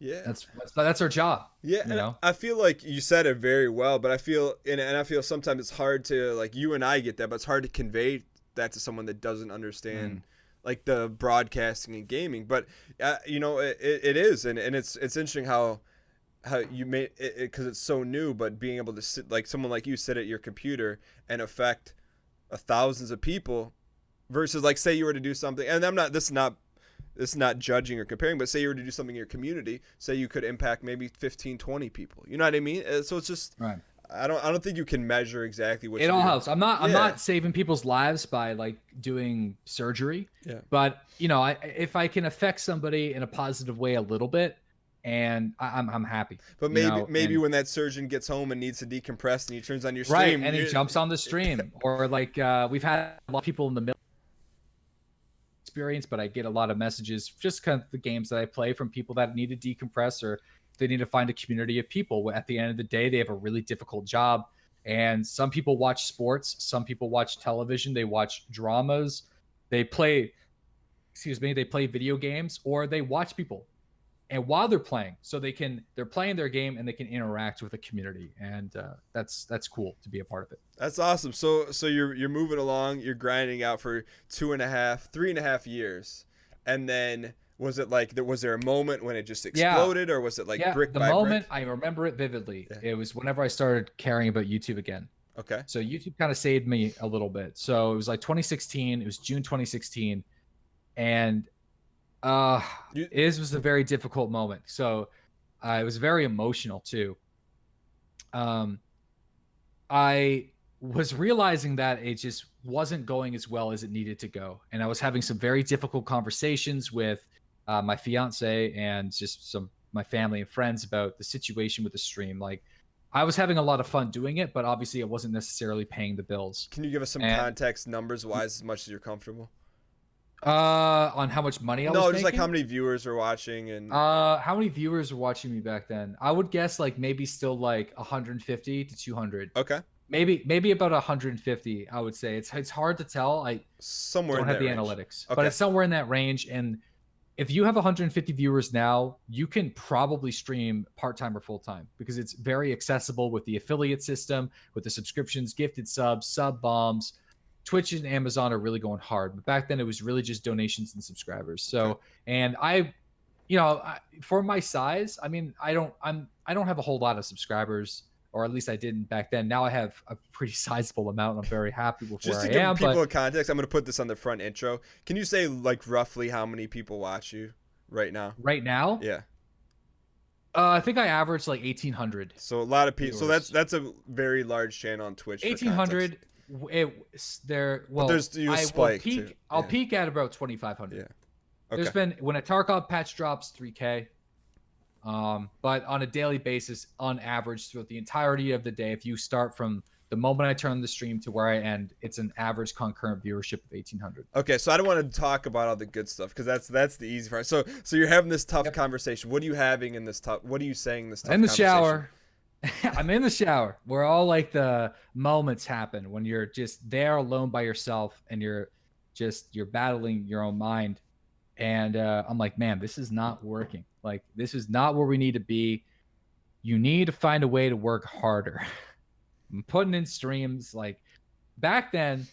Speaker 1: Yeah.
Speaker 2: that's our job,
Speaker 1: Yeah,
Speaker 2: you
Speaker 1: and
Speaker 2: know.
Speaker 1: I feel like you said it very well, but I feel and I feel sometimes it's hard to, like, you and I get that, but it's hard to convey that to someone that doesn't understand
Speaker 2: Mm.
Speaker 1: like the broadcasting and gaming. But you know, it is, and it's interesting how you made it because it's so new, but being able to sit like someone like you sit at your computer and affect thousands of people versus like say you were to do something, and I'm not this is not judging or comparing, but say you were to do something in your community, say you could impact maybe 15, 20 people. You know what I mean? So it's just
Speaker 2: Right.
Speaker 1: I don't think you can measure exactly what
Speaker 2: It
Speaker 1: you
Speaker 2: all
Speaker 1: do.
Speaker 2: helps. I'm
Speaker 1: Yeah.
Speaker 2: not saving people's lives by like doing surgery,
Speaker 1: Yeah.
Speaker 2: but you know, if I can affect somebody in a positive way a little bit, and I'm happy,
Speaker 1: But
Speaker 2: you
Speaker 1: maybe
Speaker 2: know. And
Speaker 1: when that surgeon gets home and needs to decompress and he turns on your
Speaker 2: right,
Speaker 1: stream,
Speaker 2: and he jumps on the stream, or like we've had a lot of people in the middle experience, but I get a lot of messages just kind of the games that I play from people that need to decompress or they need to find a community of people. At the end of the day, they have a really difficult job. And some people watch sports, some people watch television, they watch dramas, they play, excuse me, they play video games, or they watch people and while they're playing, so they're playing their game and they can interact with the community, and that's cool to be a part of it.
Speaker 1: that's awesome. So you're moving along, you're grinding out for 2.5, 3.5 years, and then was there a moment when it just
Speaker 2: Yeah,
Speaker 1: exploded, or was it like
Speaker 2: yeah.
Speaker 1: brick
Speaker 2: The
Speaker 1: by brick?
Speaker 2: moment I remember it vividly.
Speaker 1: Yeah.
Speaker 2: It was whenever I started caring about YouTube again.
Speaker 1: Okay.
Speaker 2: So YouTube kind of saved me a little bit. So it was like 2016. It was June 2016, and uh,
Speaker 1: You
Speaker 2: it was a very difficult moment. So it was very emotional too. Um, I was realizing that it just wasn't going as well as it needed to go. And I was having some very difficult conversations with my fiance and just some my family and friends about the situation with the stream. Like I was having a lot of fun doing it, but obviously it wasn't necessarily paying the bills.
Speaker 1: Can you give us some
Speaker 2: And
Speaker 1: context numbers wise as much as you're comfortable?
Speaker 2: on how much money I was
Speaker 1: No, just like how
Speaker 2: making.
Speaker 1: many viewers are watching and
Speaker 2: How many viewers were watching me back then? I would guess like maybe still like 150 to 200.
Speaker 1: okay,
Speaker 2: Maybe about 150, I would say. It's hard to tell. I
Speaker 1: somewhere
Speaker 2: don't
Speaker 1: in
Speaker 2: have
Speaker 1: that
Speaker 2: the
Speaker 1: range.
Speaker 2: analytics, but
Speaker 1: Okay.
Speaker 2: it's somewhere in that range. And if you have 150 viewers now, you can probably stream part-time or full-time because it's very accessible with the affiliate system, with the subscriptions, gifted subs, sub bombs. Twitch and Amazon are really going hard, but back then it was really just donations and subscribers.
Speaker 1: Okay.
Speaker 2: So, and for my size, I mean, I don't have a whole lot of subscribers, or at least I didn't back then. Now I have a pretty sizable amount. And I'm very happy with
Speaker 1: Just
Speaker 2: where
Speaker 1: to
Speaker 2: I
Speaker 1: give
Speaker 2: am,
Speaker 1: people
Speaker 2: but
Speaker 1: a context, I'm going to put this on the front intro. Can you say like roughly how many people watch you right now?
Speaker 2: right now,
Speaker 1: Yeah.
Speaker 2: I think I average like 1,800
Speaker 1: So a lot of people. So
Speaker 2: viewers.
Speaker 1: that's a very large channel on Twitch for context.
Speaker 2: 1,800. There.
Speaker 1: But
Speaker 2: Well,
Speaker 1: there's you
Speaker 2: I will
Speaker 1: spike
Speaker 2: peak.
Speaker 1: too.
Speaker 2: I'll
Speaker 1: Yeah.
Speaker 2: peak at about 2,500.
Speaker 1: Yeah.
Speaker 2: There's
Speaker 1: Okay.
Speaker 2: been when a Tarkov patch drops 3K. But on a daily basis, on average, throughout the entirety of the day, if you start from the moment I turn the stream to where I end, it's an average concurrent viewership of 1,800.
Speaker 1: Okay, so I don't want to talk about all the good stuff because that's the easy part. So you're having this tough
Speaker 2: Yep.
Speaker 1: conversation. What are you having in this tough? What are you saying in this tough
Speaker 2: In the
Speaker 1: conversation?
Speaker 2: shower. I'm in the shower where all like the moments happen when you're just there alone by yourself and you're battling your own mind. And I'm like, man, this is not working. Like, this is not where we need to be. You need to find a way to work harder. I'm putting in streams. Like, back then,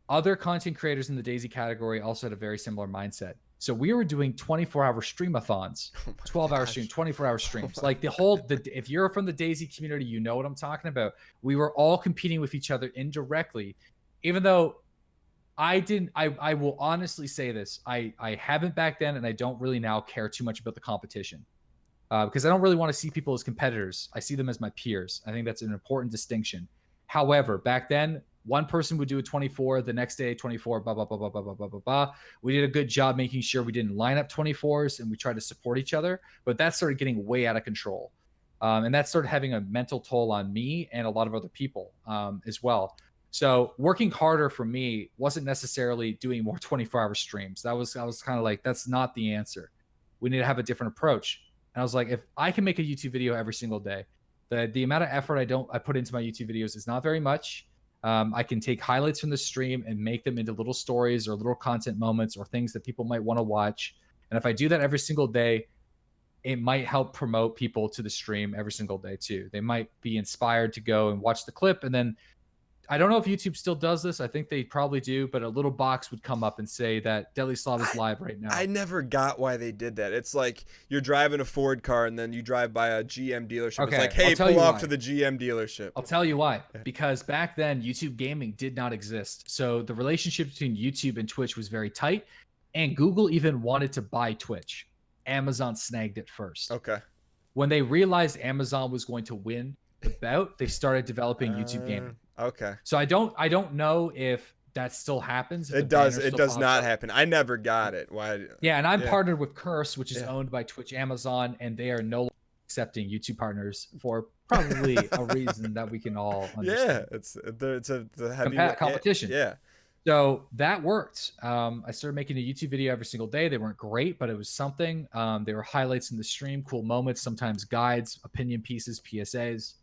Speaker 2: other content creators in the Daisy category also had a very similar mindset. So we were doing 24-hour streamathons,
Speaker 1: Oh my
Speaker 2: 12-hour
Speaker 1: gosh.
Speaker 2: stream, 24-hour streams. Like if you're from the Daisy community, you know what I'm talking about. We were all competing with each other indirectly, even though I will honestly say this. I haven't back then, and I don't really now care too much about the competition because I don't really want to see people as competitors. I see them as my peers. I think that's an important distinction. However, back then, one person would do a 24, the next day 24, blah blah blah blah blah blah blah blah blah. We did a good job making sure we didn't line up 24s, and we tried to support each other. But that started getting way out of control, and that started having a mental toll on me and a lot of other people as well. So working harder for me wasn't necessarily doing more 24-hour streams. I was kind of like, that's not the answer. We need to have a different approach. And I was like, if I can make a YouTube video every single day, The amount of effort I put into my YouTube videos is not very much. I can take highlights from the stream and make them into little stories or little content moments or things that people might want to watch. And if I do that every single day, it might help promote people to the stream every single day too. They might be inspired to go and watch the clip, and then I don't know if YouTube still does this. I think they probably do, but a little box would come up and say that DeadlySlob is live right now.
Speaker 1: I never got why they did that. It's like you're driving a Ford car and then you drive by a GM dealership.
Speaker 2: Okay,
Speaker 1: It's like, hey, pull off to the GM dealership.
Speaker 2: I'll tell you why. Because back then, YouTube gaming did not exist. So the relationship between YouTube and Twitch was very tight. And Google even wanted to buy Twitch. Amazon snagged it first.
Speaker 1: Okay.
Speaker 2: When they realized Amazon was going to win the bout, they started developing YouTube gaming.
Speaker 1: Okay.
Speaker 2: So I don't know if that still happens.
Speaker 1: It does. It does not happen. I never got it. Why?
Speaker 2: Yeah, and I'm partnered with Curse, which is owned by Twitch Amazon, and they are no longer accepting YouTube partners for probably a reason that we can all understand.
Speaker 1: Yeah, it's a heavy
Speaker 2: competition.
Speaker 1: Yeah.
Speaker 2: So that worked. I started making a YouTube video every single day. They weren't great, but it was something. They were highlights in the stream, cool moments, sometimes guides, opinion pieces, PSAs.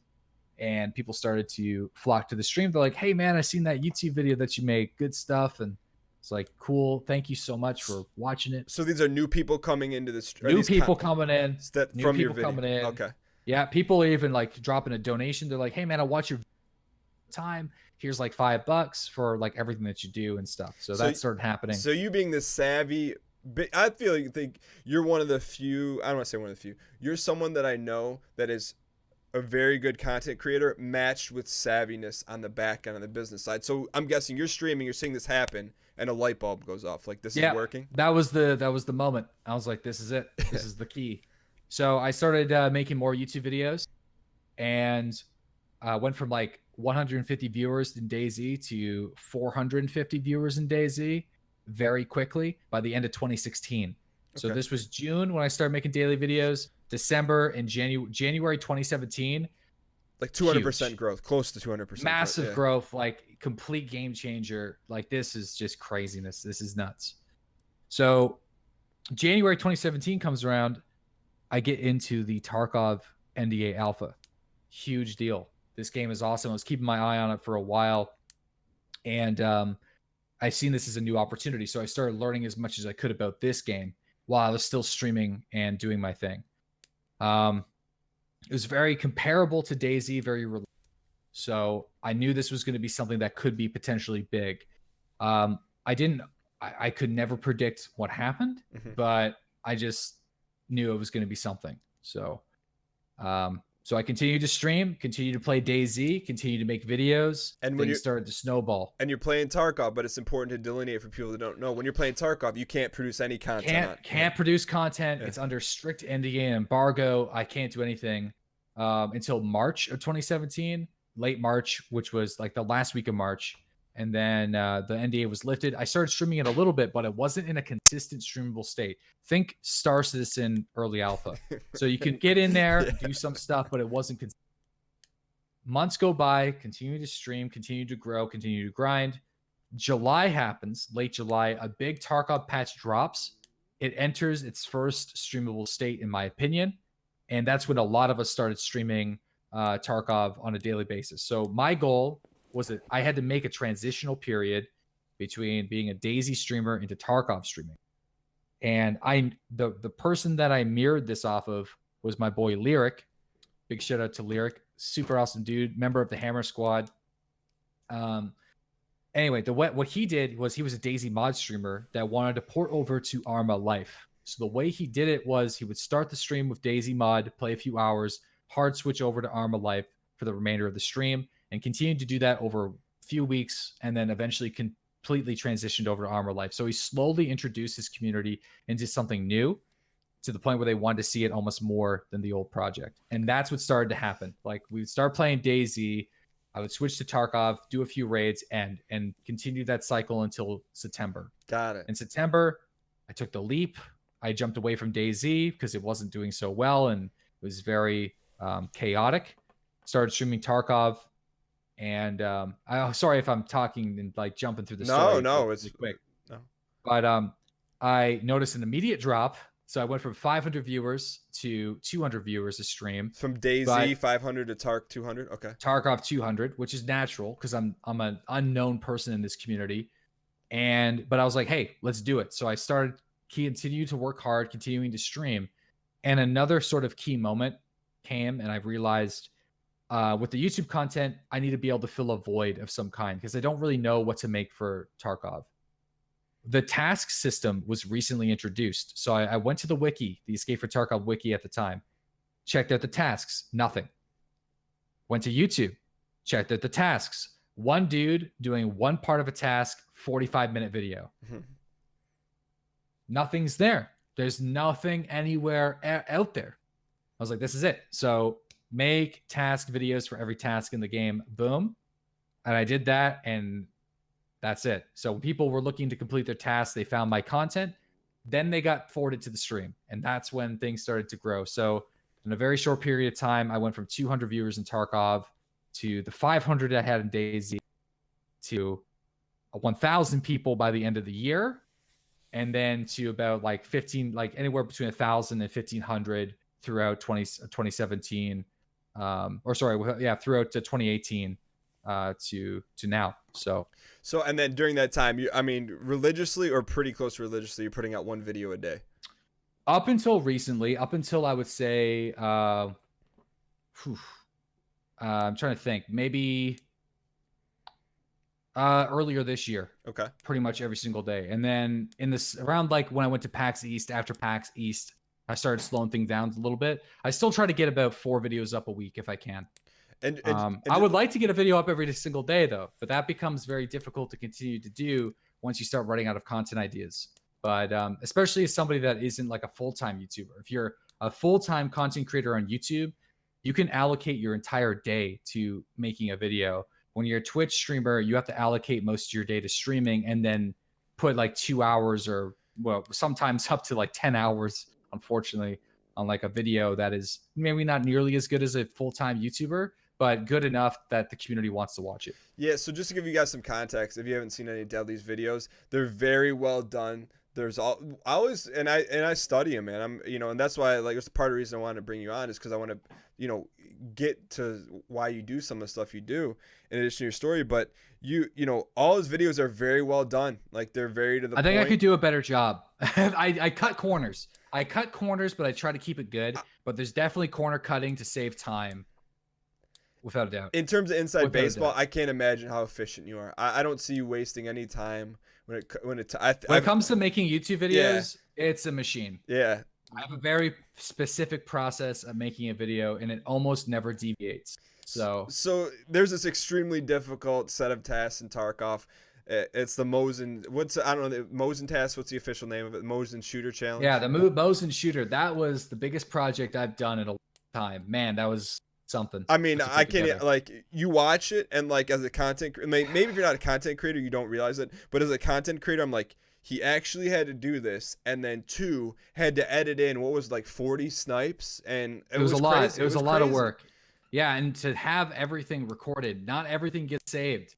Speaker 2: And people started to flock to the stream. They're like, hey, man, I seen that YouTube video that you made. Good stuff. And it's like, cool. Thank you so much for watching it.
Speaker 1: So these are new people coming into the stream.
Speaker 2: New people coming in.
Speaker 1: From your video.
Speaker 2: Coming in.
Speaker 1: Okay.
Speaker 2: Yeah. People even like dropping a donation. They're like, hey, man, I watch your time. Here's like $5 for like everything that you do and stuff. So that started happening.
Speaker 1: So you being this savvy, I think you're one of the few, I don't want to say one of the few, you're someone that I know that is a very good content creator matched with savviness on the back end of the business side. So I'm guessing you're streaming, you're seeing this happen, and a light bulb goes off. Like, this is working.
Speaker 2: That was the moment. I was like, this is it. This is the key. So I started making more YouTube videos, and went from like 150 viewers in DayZ to 450 viewers in DayZ very quickly by the end of 2016. So this was June when I started making daily videos. December and January 2017.
Speaker 1: Like 200% growth, close to 200%.
Speaker 2: Massive growth, like complete game changer. Like, this is just craziness. This is nuts. So January 2017 comes around. I get into the Tarkov NDA alpha. Huge deal. This game is awesome. I was keeping my eye on it for a while. And I seen this as a new opportunity. So I started learning as much as I could about this game while I was still streaming and doing my thing. It was very comparable to DayZ, very relatable. So I knew this was going to be something that could be potentially big. I could never predict what happened, but I just knew it was going to be something. So, so I continued to stream, continued to play DayZ, continued to make videos, and things started to snowball.
Speaker 1: And you're playing Tarkov, but it's important to delineate for people that don't know. When you're playing Tarkov, you can't produce any content.
Speaker 2: Can't produce content. Yeah. It's under strict NDA embargo. I can't do anything until March of 2017, late March, which was like the last week of March. And then the NDA was lifted. I started streaming it a little bit, but it wasn't in a consistent streamable state. Think Star Citizen early alpha. So you can get in there, do some stuff, but it wasn't consistent. Months go by, continue to stream, continue to grow, continue to grind. July happens, late July, a big Tarkov patch drops. It enters its first streamable state, in my opinion. And that's when a lot of us started streaming Tarkov on a daily basis. So my goal was that I had to make a transitional period between being a DayZ streamer into Tarkov streaming. And the person that I mirrored this off of was my boy Lyric. Big shout out to Lyric. Super awesome dude, member of the Hammer Squad. Anyway, what he did was he was a DayZ mod streamer that wanted to port over to Arma Life. So the way he did it was he would start the stream with DayZ mod, play a few hours, hard switch over to Arma Life for the remainder of the stream, and continued to do that over a few weeks, and then eventually completely transitioned over to Armor Life. So he slowly introduced his community into something new, to the point where they wanted to see it almost more than the old project. And that's what started to happen. Like, we would start playing DayZ, I would switch to Tarkov, do a few raids, and continue that cycle until September.
Speaker 1: Got it.
Speaker 2: In September, I took the leap. I jumped away from DayZ because it wasn't doing so well and it was very chaotic. Started streaming Tarkov. And I'm sorry if I'm talking and like jumping through the story.
Speaker 1: No, it's
Speaker 2: quick.
Speaker 1: No.
Speaker 2: But I noticed an immediate drop So I went from 500 viewers to 200 viewers a stream.
Speaker 1: From DayZ 500 to Tark 200. Okay.
Speaker 2: Tarkov 200, which is natural because I'm an unknown person in this community. But I was like, hey, let's do it. So I started continue to work hard, continuing to stream. And another sort of key moment came, and I realized with the YouTube content, I need to be able to fill a void of some kind because I don't really know what to make for Tarkov. The task system was recently introduced. So I went to the wiki, the Escape for Tarkov wiki at the time, checked out the tasks, nothing. Went to YouTube, checked out the tasks. One dude doing one part of a task, 45-minute video. Nothing's there. There's nothing anywhere out there. I was like, this is it. So make task videos for every task in the game. Boom. And I did that, and that's it. So when people were looking to complete their tasks, they found my content. Then they got forwarded to the stream. And that's when things started to grow. So in a very short period of time, I went from 200 viewers in Tarkov to the 500 I had in DayZ to 1,000 people by the end of the year. And then to about like 15, like anywhere between 1,000 and 1,500 throughout 2017. Throughout to 2018 to now. So,
Speaker 1: and then during that time, religiously or pretty close to religiously, you're putting out one video a day.
Speaker 2: Up until recently, up until I would say, I'm trying to think, maybe earlier this year.
Speaker 1: Okay.
Speaker 2: Pretty much every single day. And then around like when I went to PAX East, after PAX East, I started slowing things down a little bit. I still try to get about 4 videos up a week if I can. And I would like to get a video up every single day though, but that becomes very difficult to continue to do once you start running out of content ideas. But especially as somebody that isn't like a full-time YouTuber. If you're a full-time content creator on YouTube, you can allocate your entire day to making a video. When you're a Twitch streamer, you have to allocate most of your day to streaming and then put like 2 hours or, well, sometimes up to like 10 hours, unfortunately, on like a video that is maybe not nearly as good as a full-time YouTuber, but good enough that the community wants to watch it.
Speaker 1: Yeah, so just to give you guys some context, if you haven't seen any of Deadly's videos, they're very well done. There's I study them, man. And that's why, like, it's part of the reason I wanted to bring you on is because I want to, get to why you do some of the stuff you do in addition to your story. But all his videos are very well done. Like, they're very to the point.
Speaker 2: I think I could do a better job. I cut corners. But I try to keep it good. But there's definitely corner cutting to save time. Without a doubt.
Speaker 1: In terms of inside baseball, I can't imagine how efficient you are. I don't see you wasting any time when it comes
Speaker 2: to making YouTube videos. Yeah. It's a machine.
Speaker 1: Yeah.
Speaker 2: I have a very specific process of making a video, and it almost never deviates. So
Speaker 1: there's this extremely difficult set of tasks in Tarkov. It's the Mosin. The Mosin task. What's the official name of it? Mosin Shooter Challenge.
Speaker 2: Yeah, the Mosin Shooter. That was the biggest project I've done in a long time. Man, that was something.
Speaker 1: I mean, I can't, like, you watch it and, like, as a content, maybe if you're not a content creator, you don't realize it, but as a content creator, I'm like, he actually had to do this, and then 2 had to edit in what was like 40 snipes, and it was a lot.
Speaker 2: Crazy. It was a lot of work. Yeah, and to have everything recorded, not everything gets saved.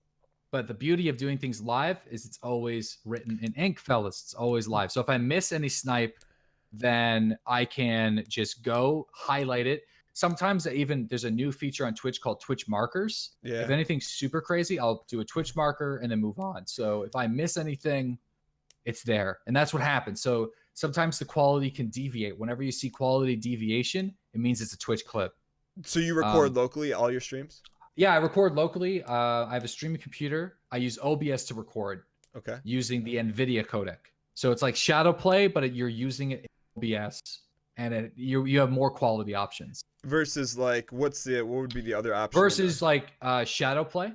Speaker 2: But the beauty of doing things live is it's always written in ink, fellas. It's always live. So if I miss any snipe, then I can just go highlight it. Sometimes there's a new feature on Twitch called Twitch markers.
Speaker 1: Yeah.
Speaker 2: If anything's super crazy, I'll do a Twitch marker and then move on. So if I miss anything, it's there. And that's what happens. So sometimes the quality can deviate. Whenever you see quality deviation, it means it's a Twitch clip.
Speaker 1: So you record locally all your streams?
Speaker 2: Yeah, I record locally. I have a streaming computer. I use OBS to record.
Speaker 1: Okay.
Speaker 2: Using the NVIDIA codec. So it's like shadow play, but you're using it in OBS, and you have more quality options.
Speaker 1: Versus, like, what would be the other option?
Speaker 2: Versus like shadow play,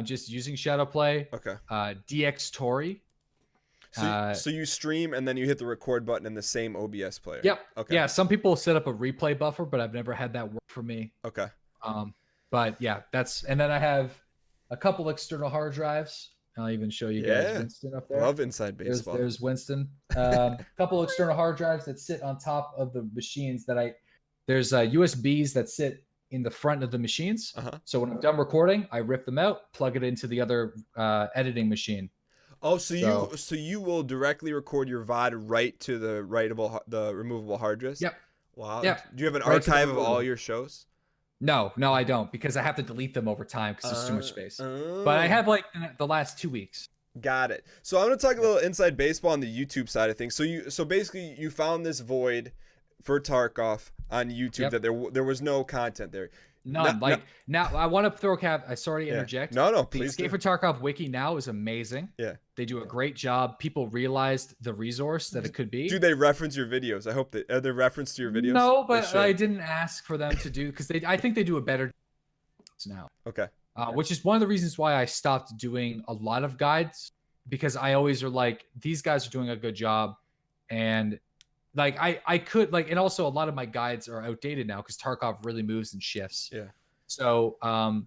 Speaker 2: just using shadow play.
Speaker 1: Okay.
Speaker 2: DX Tori.
Speaker 1: So you stream and then you hit the record button in the same OBS player.
Speaker 2: Yep.
Speaker 1: Okay.
Speaker 2: Yeah. Some people set up a replay buffer, but I've never had that work for me.
Speaker 1: Okay.
Speaker 2: But yeah, and then I have a couple external hard drives. I'll even show you guys Winston up there.
Speaker 1: Love inside baseball.
Speaker 2: There's Winston. A couple external hard drives that sit on top of the machines there's USBs that sit in the front of the machines.
Speaker 1: Uh-huh.
Speaker 2: So when I'm done recording, I rip them out, plug it into the other editing machine.
Speaker 1: Oh,
Speaker 2: So
Speaker 1: so you will directly record your VOD right to the removable hard disk?
Speaker 2: yep,
Speaker 1: Wow.
Speaker 2: yep,
Speaker 1: Do you have an
Speaker 2: right to the
Speaker 1: archive of all
Speaker 2: removal.
Speaker 1: your shows?
Speaker 2: No, no, I don't, because I have to delete them over time because there's too much space. But I
Speaker 1: Oh.
Speaker 2: have like the last 2 weeks.
Speaker 1: Got it. So I'm gonna talk a
Speaker 2: Yep.
Speaker 1: little inside baseball on the YouTube side of things. So basically you found this void for Tarkov on YouTube
Speaker 2: Yep.
Speaker 1: that there was no content there.
Speaker 2: None.
Speaker 1: No,
Speaker 2: Like now, I want to throw a cap. I sorry to
Speaker 1: yeah.
Speaker 2: interject.
Speaker 1: No,
Speaker 2: The
Speaker 1: please
Speaker 2: Escape
Speaker 1: do.
Speaker 2: for Tarkov wiki now is amazing.
Speaker 1: Yeah.
Speaker 2: They do a great job. People realized the resource that it could be.
Speaker 1: Do they reference your videos? I hope that are they reference to your videos?
Speaker 2: No,
Speaker 1: They
Speaker 2: but I
Speaker 1: should.
Speaker 2: didn't ask for them to do because I think they do a better job now.
Speaker 1: Okay.
Speaker 2: Which is one of the reasons why I stopped doing a lot of guides, because I always are like, these guys are doing a good job, and like I could like, and also a lot of my guides are outdated now because Tarkov really moves and shifts.
Speaker 1: Yeah.
Speaker 2: So,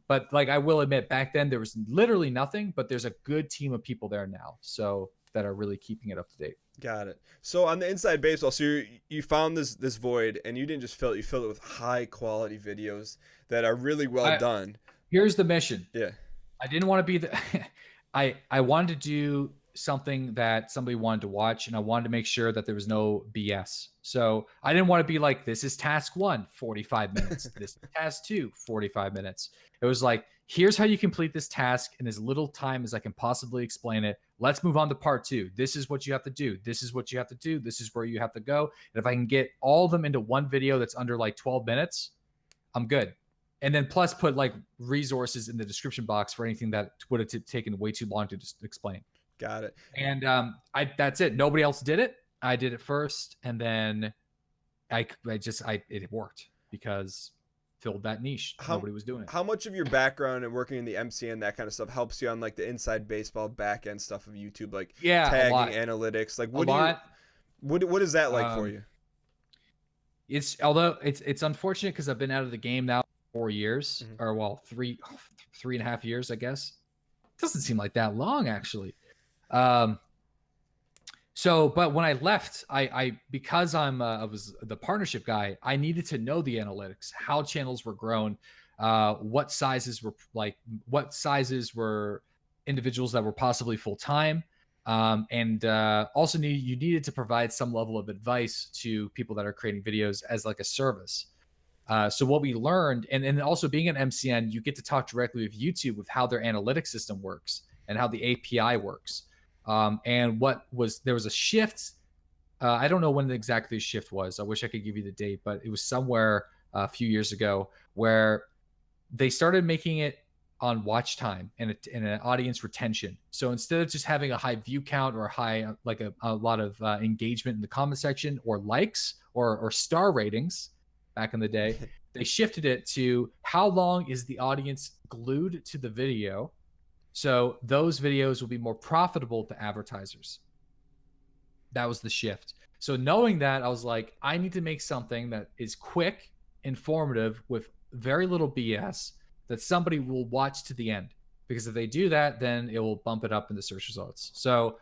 Speaker 2: but like I will admit, back then there was literally nothing, but there's a good team of people there now, so that are really keeping it up to date.
Speaker 1: Got it. So on the inside baseball, so you found this void, and you didn't just fill it; you filled it with high quality videos that are really well done.
Speaker 2: Here's the mission.
Speaker 1: Yeah.
Speaker 2: I didn't want to be the I wanted to do something that somebody wanted to watch, and I wanted to make sure that there was no BS. So I didn't want to be like, this is task 1, 45 minutes. This is task 2, 45 minutes. It was like, here's how you complete this task in as little time as I can possibly explain it. Let's move on to part 2. This is what you have to do. This is what you have to do. This is where you have to go. And if I can get all of them into one video that's under like 12 minutes, I'm good. And then plus put like resources in the description box for anything that would have taken way too long to just explain.
Speaker 1: Got it.
Speaker 2: And that's it. Nobody else did it. I did it first, and then it worked because filled that niche. Nobody was doing it.
Speaker 1: How much of your background and working in the MCN, that kind of stuff, helps you on like the inside baseball back end stuff of YouTube, like tagging, analytics? Like what is that like for you?
Speaker 2: Although it's unfortunate because I've been out of the game now 4 years, or well, three and a half years, I guess. It doesn't seem like that long, actually. So, but when I left, I because I was the partnership guy, I needed to know the analytics, how channels were grown, what sizes were individuals that were possibly full time, and also you needed to provide some level of advice to people that are creating videos as like a service. So what we learned, and also being an MCN, you get to talk directly with YouTube with how their analytics system works and how the API works. And there was a shift. I don't know when exactly the shift was. I wish I could give you the date, but it was somewhere a few years ago where they started making it on watch time and an audience retention. So instead of just having a high view count or a lot of engagement in the comment section or likes or star ratings back in the day, they shifted it to how long is the audience glued to the video. So those videos will be more profitable to advertisers. That was the shift. So knowing that, I was like, I need to make something that is quick, informative, with very little BS that somebody will watch to the end. Because if they do that, then it will bump it up in the search results. So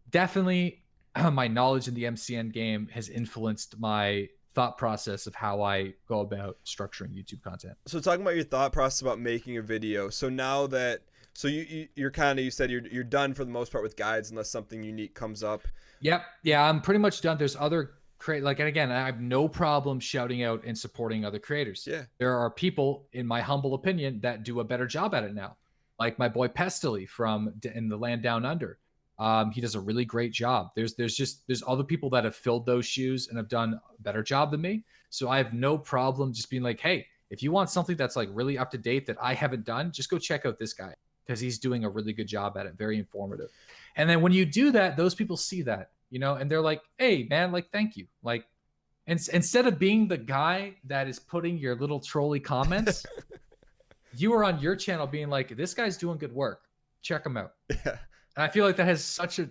Speaker 2: definitely my knowledge in the MCN game has influenced my thought process of how I go about structuring YouTube content.
Speaker 1: So talking about your thought process about making a video. So now that you're kind of, you said you're done for the most part with guides unless something unique comes up.
Speaker 2: Yep. Yeah, I'm pretty much done. There's other and again, I have no problem shouting out and supporting other creators.
Speaker 1: Yeah.
Speaker 2: There are people, in my humble opinion, that do a better job at it now. Like my boy Pestily from In the Land Down Under. He does a really great job. There's other people that have filled those shoes and have done a better job than me. So I have no problem just being like, hey, if you want something that's like really up to date that I haven't done, just go check out this guy, because he's doing a really good job at it. Very informative. And then when you do that, those people see that, and they're like, hey man, like, thank you. Like, and instead of being the guy that is putting your little trolly comments, you are on your channel being like, this guy's doing good work. Check him out.
Speaker 1: Yeah.
Speaker 2: And I feel like that has such a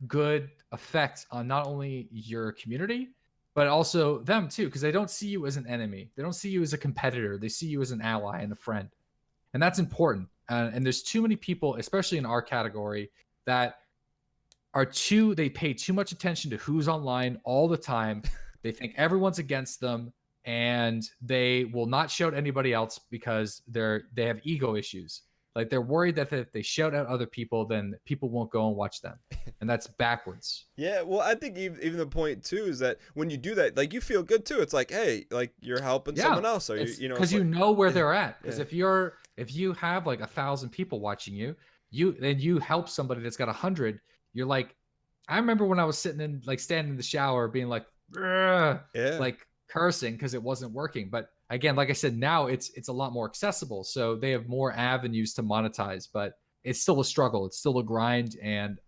Speaker 2: good effect on not only your community, but also them too, because they don't see you as an enemy. They don't see you as a competitor. They see you as an ally and a friend. And that's important. And there's too many people, especially in our category, that they pay too much attention to who's online all the time. They think everyone's against them, and they will not shout anybody else because they have ego issues. Like they're worried that if they shout out other people, then people won't go and watch them, and that's backwards.
Speaker 1: Yeah, well, I think even the point too is that when you do that, like you feel good too. It's like, hey, like you're helping
Speaker 2: Yeah,
Speaker 1: someone else, or
Speaker 2: it's
Speaker 1: you know,
Speaker 2: because
Speaker 1: it's
Speaker 2: you
Speaker 1: like,
Speaker 2: know where
Speaker 1: yeah,
Speaker 2: they're at. Because
Speaker 1: yeah,
Speaker 2: if you have like 1,000 people watching you, then you help somebody that's got 100. You're like, I remember when I was sitting in like standing in the shower, being like, "Ugh,"
Speaker 1: yeah.
Speaker 2: like cursing because it wasn't working. But again, like I said, now it's a lot more accessible, so they have more avenues to monetize. But it's still a struggle. It's still a grind, and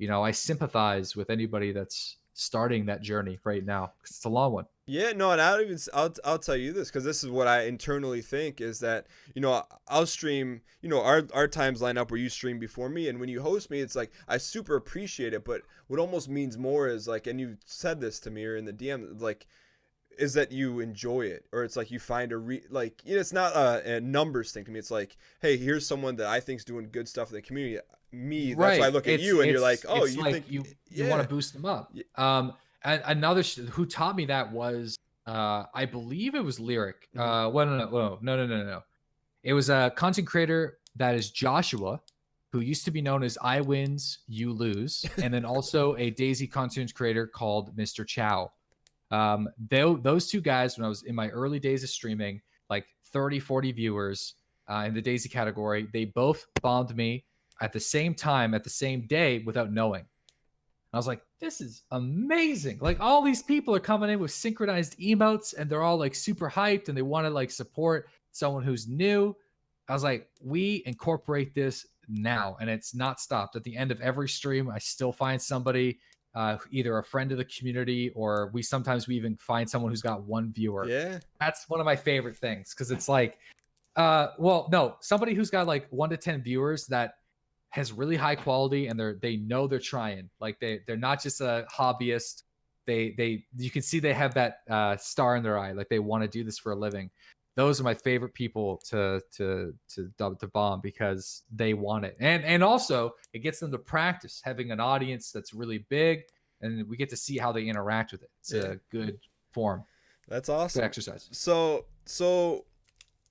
Speaker 2: I sympathize with anybody that's starting that journey right now because it's a long one.
Speaker 1: Yeah, no, and I'll tell you this because this is what I internally think is that I'll stream, our times line up where you stream before me, and when you host me, it's like I super appreciate it, but what almost means more is like, and you said this to me or in the DM, like, is that you enjoy it, or it's like you find it's not a numbers thing to me. It's like, hey, here's someone that I think's doing good stuff in the community. Me, that's why I
Speaker 2: Right.
Speaker 1: look at
Speaker 2: It's
Speaker 1: you, and you're like,
Speaker 2: it's
Speaker 1: oh,
Speaker 2: it's
Speaker 1: you
Speaker 2: like
Speaker 1: think,
Speaker 2: you want
Speaker 1: yeah,
Speaker 2: to boost them up.
Speaker 1: y-
Speaker 2: And another who taught me that was I believe it was Lyric.
Speaker 1: mhm.
Speaker 2: Well, no. It was a content creator that is Joshua, who used to be known as I Wins, You Lose, and then also a Daisy content creator called Mr. Chow. Those two guys, when I was in my early days of streaming, like 30, 40 viewers in the Daisy category, they both bombed me at the same time, at the same day without knowing. I was like, this is amazing. Like all these people are coming in with synchronized emotes and they're all like super hyped and they want to like support someone who's new. I was like, we incorporate this now and it's not stopped. At the end of every stream, I still find somebody, either a friend of the community or we even find someone who's got one viewer.
Speaker 1: Yeah,
Speaker 2: That's one of my favorite things because it's like, no, somebody who's got like 1 to 10 viewers that has really high quality and they know they're trying. Like they're not just a hobbyist. They you can see they have that star in their eye. Like they want to do this for a living. Those are my favorite people to bomb because they want it. And also it gets them to practice having an audience that's really big and we get to see how they interact with it. It's
Speaker 1: yeah,
Speaker 2: a good form.
Speaker 1: that's
Speaker 2: Good
Speaker 1: awesome.
Speaker 2: exercise.
Speaker 1: So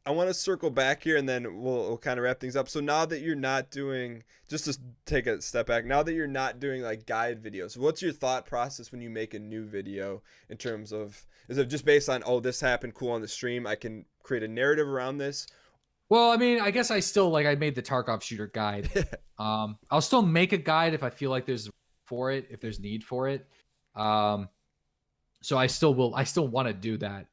Speaker 1: I want to circle back here and then we'll kind of wrap things up. So now that you're not doing, just to take a step back, now that you're not doing like guide videos, what's your thought process when you make a new video in terms of, is it just based on, oh, this happened cool on the stream, I can create a narrative around this?
Speaker 2: Well, I mean, I guess I still like I made the Tarkov shooter guide. I'll still make a guide if I feel like there's for it, if there's need for it. So I still want to do that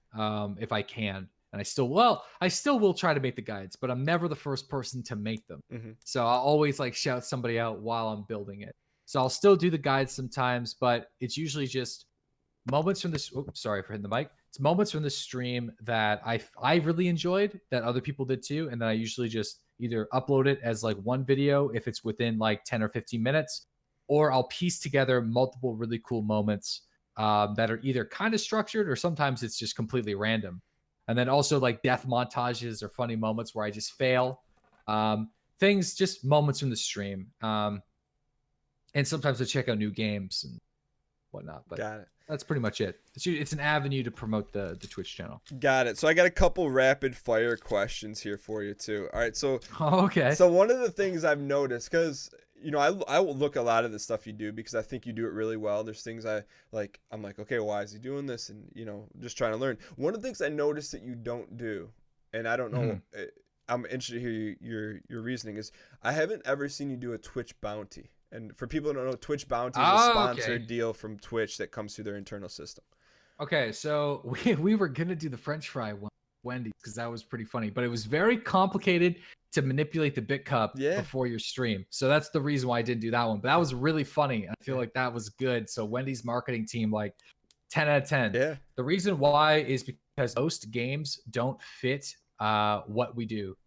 Speaker 2: if I can. And I still will try to make the guides, but I'm never the first person to make them.
Speaker 1: Mm-hmm.
Speaker 2: So I'll always like shout somebody out while I'm building it. So I'll still do the guides sometimes, but it's usually just moments from this. Oops, sorry for hitting the mic. It's moments from the stream that I really enjoyed that other people did too, and then I usually just either upload it as like one video if it's within like 10 or 15 minutes, or I'll piece together multiple really cool moments that are either kind of structured or sometimes it's just completely random. And then also like death montages or funny moments where I just fail. Things, just moments from the stream. And sometimes I check out new games and whatnot. But
Speaker 1: Got it.
Speaker 2: that's pretty much it. It's an avenue to promote the Twitch channel.
Speaker 1: Got it. So I got a couple rapid fire questions here for you too. All right. So
Speaker 2: Okay.
Speaker 1: So one of the things I've noticed, because I will look a lot of the stuff you do because I think you do it really well. There's things I'm like, okay, why is he doing this? And just trying to learn. One of the things I noticed that you don't do, and I don't know, I'm interested to hear your reasoning, is I haven't ever seen you do a Twitch bounty. And for people who don't know, Twitch bounty is a sponsored deal from Twitch that comes through their internal system.
Speaker 2: Okay, so we were gonna do the French fry one, Wendy's, because that was pretty funny, but it was very complicated to manipulate the bit cup before your stream. So that's the reason why I didn't do that one. But that was really funny. I feel like that was good. So Wendy's marketing team, like 10 out of 10.
Speaker 1: Yeah.
Speaker 2: The reason why is because most games don't fit what we do.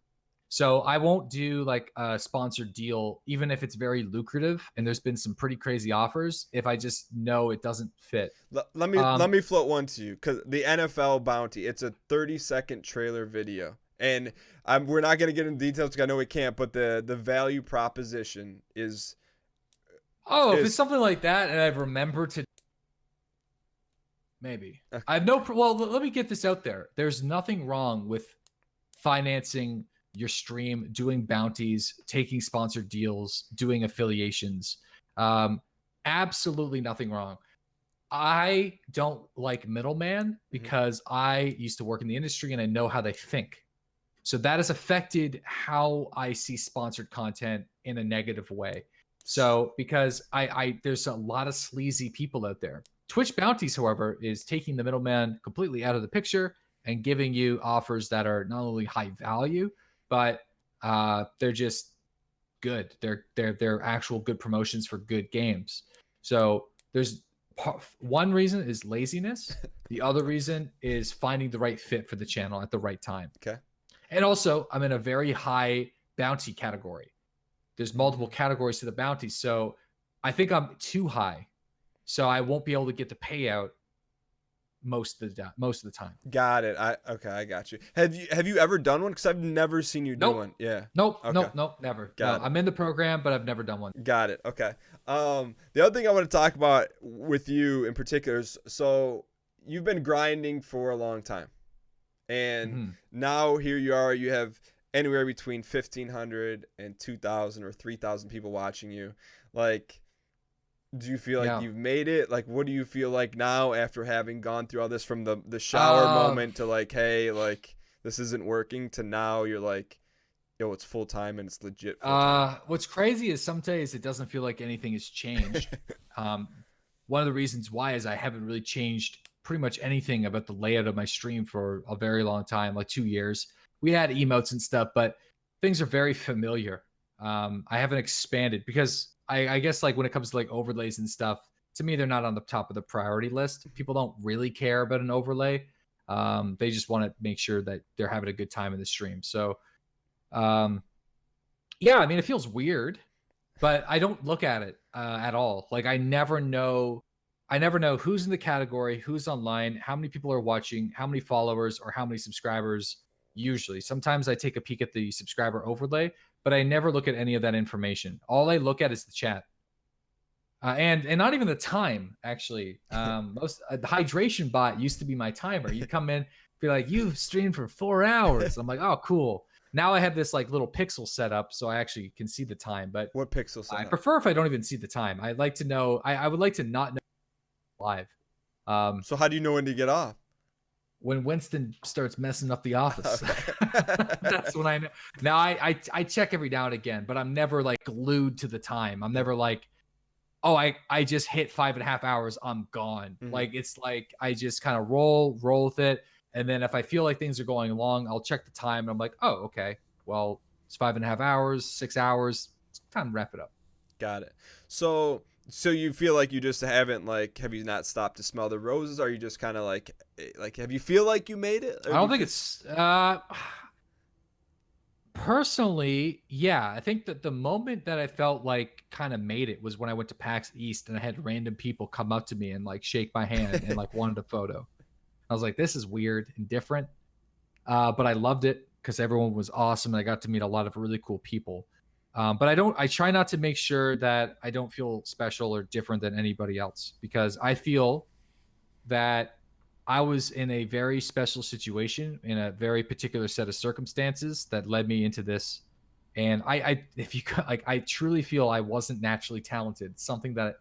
Speaker 2: So I won't do like a sponsored deal, even if it's very lucrative and there's been some pretty crazy offers, if I just know it doesn't fit.
Speaker 1: Let me float one to you, because the NFL bounty, it's a 30-second trailer video. And we're not going to get into details because I know we can't, but the value proposition is...
Speaker 2: if it's something like that and I've remembered to... Maybe. Okay. Well, let me get this out there. There's nothing wrong with financing your stream, doing bounties, taking sponsored deals, doing affiliations. Absolutely nothing wrong. I don't like middleman because I used to work in the industry and I know how they think. So that has affected how I see sponsored content in a negative way. So because I there's a lot of sleazy people out there. Twitch bounties, however, is taking the middleman completely out of the picture and giving you offers that are not only high value, but they're just good. They're actual good promotions for good games. So there's one reason is laziness. The other reason is finding the right fit for the channel at the right time.
Speaker 1: Okay.
Speaker 2: And also, I'm in a very high bounty category. There's multiple categories to the bounty, so I think I'm too high. So I won't be able to get the payout most of the time.
Speaker 1: Got it. I got you. Have you ever done one? Because I've never seen you do
Speaker 2: Nope.
Speaker 1: one. Yeah.
Speaker 2: Nope.
Speaker 1: Okay.
Speaker 2: Nope. Never.
Speaker 1: Got
Speaker 2: No,
Speaker 1: it.
Speaker 2: I'm in the program, but I've never done one.
Speaker 1: Got it. Okay. The other thing I want to talk about with you in particular is, so you've been grinding for a long time, and now here you are. You have anywhere between 1,500 and 2,000 or 3,000 people watching you. Like, do you feel like you've made it? Like, what do you feel like now after having gone through all this, from the shower moment to like, hey, like this isn't working, to now you're like, yo, it's full time and it's legit full time.
Speaker 2: What's crazy is some days it doesn't feel like anything has changed. One of the reasons why is I haven't really changed pretty much anything about the layout of my stream for a very long time, like 2 years. We had emotes and stuff, but things are very familiar. I haven't expanded because I guess like when it comes to like overlays and stuff, to me, they're not on the top of the priority list. People don't really care about an overlay. They just want to make sure that they're having a good time in the stream. So, yeah, I mean, it feels weird, but I don't look at it at all. Like I never know who's in the category, who's online, how many people are watching, how many followers, or how many subscribers. Usually, sometimes I take a peek at the subscriber overlay, but I never look at any of that information. All I look at is the chat, and not even the time. Actually, the hydration bot used to be my timer. You come in, be like, "You've streamed for 4 hours." I'm like, "Oh, cool." Now I have this like little pixel set up so I actually can see the time. But
Speaker 1: what pixel set
Speaker 2: I
Speaker 1: up?
Speaker 2: prefer if I don't even see the time. I'd like to know. I would like to not know live.
Speaker 1: So how do you know when to get off?
Speaker 2: When Winston starts messing up the office. That's when I know. Now I check every now and again, but I'm never like glued to the time. I'm never like, oh, I just hit 5.5 hours, I'm gone. Like it's like I just kind of roll with it. And then if I feel like things are going along, I'll check the time and I'm like, oh, okay. Well, it's 5.5 hours, 6 hours. It's time to wrap it up.
Speaker 1: Got it. So you feel like you just haven't, like, have you not stopped to smell the roses? Are you just kind of like have you feel like you made it?
Speaker 2: I don't think it's personally, yeah. I think that the moment that I felt like kind of made it was when I went to PAX East and I had random people come up to me and like shake my hand and like wanted a photo. I was like, this is weird and different. But I loved it because everyone was awesome and I got to meet a lot of really cool people. But I try not to make sure that I don't feel special or different than anybody else, because I feel that I was in a very special situation in a very particular set of circumstances that led me into this. And if you like, I truly feel I wasn't naturally talented, something that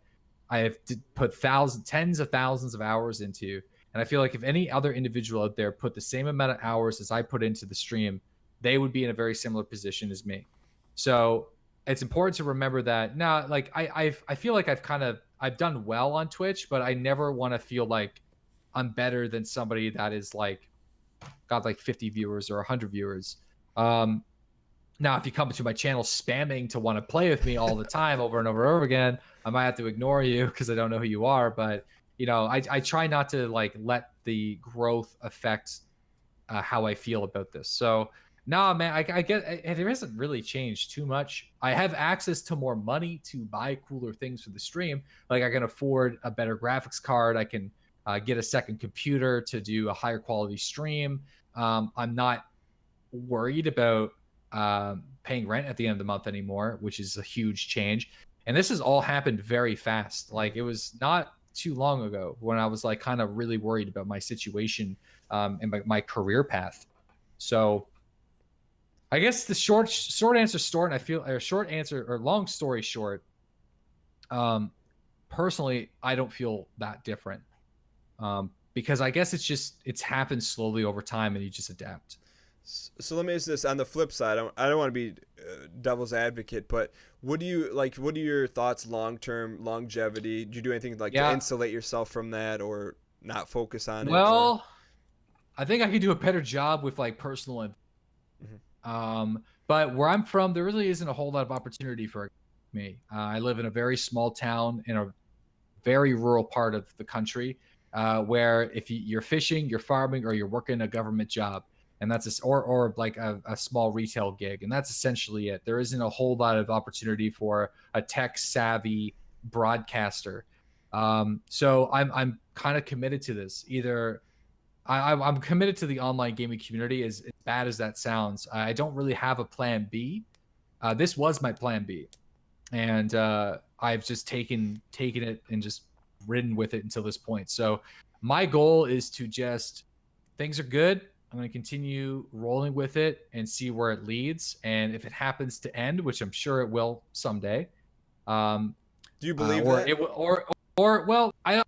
Speaker 2: I have put tens of thousands of hours into. And I feel like if any other individual out there put the same amount of hours as I put into the stream, they would be in a very similar position as me. So it's important to remember that. Now, like I feel like I've done well on Twitch, but I never want to feel like I'm better than somebody that is like got like 50 viewers or 100 viewers. Now, if you come to my channel spamming to want to play with me all the time over and over and over again, I might have to ignore you because I don't know who you are. But you know, I try not to like let the growth affect how I feel about this. So nah, man, I get it hasn't really changed too much. I have access to more money to buy cooler things for the stream. Like I can afford a better graphics card. I can get a second computer to do a higher quality stream. I'm not worried about paying rent at the end of the month anymore, which is a huge change. And this has all happened very fast. Like it was not too long ago when I was like kind of really worried about my situation and my career path. So I guess the short answer short, I feel, or short answer or long story short, um, personally, I don't feel that different. Because I guess it's happened slowly over time and you just adapt.
Speaker 1: So let me ask this: on the flip side, I don't want to be devil's advocate, but what do you like? What are your thoughts long term longevity? Do you do anything like to
Speaker 2: Yeah.
Speaker 1: insulate yourself from that, or not focus on it, or?
Speaker 2: Well, I think I could do a better job with like personal
Speaker 1: Mhm.
Speaker 2: but where I'm from, there really isn't a whole lot of opportunity for me. I live in a very small town in a very rural part of the country, where if you're fishing, you're farming, or you're working a government job, and that's or like a small retail gig, and that's essentially it. There isn't a whole lot of opportunity for a tech savvy broadcaster. So I'm kind of committed to this. Either I'm committed to the online gaming community. As bad as that sounds, I don't really have a plan B. This was my plan B, and I've just taken it and just ridden with it until this point. So my goal is to just things are good. I'm going to continue rolling with it and see where it leads. And if it happens to end, which I'm sure it will someday, um,
Speaker 1: Do you believe
Speaker 2: or
Speaker 1: that?
Speaker 2: it will, or well, I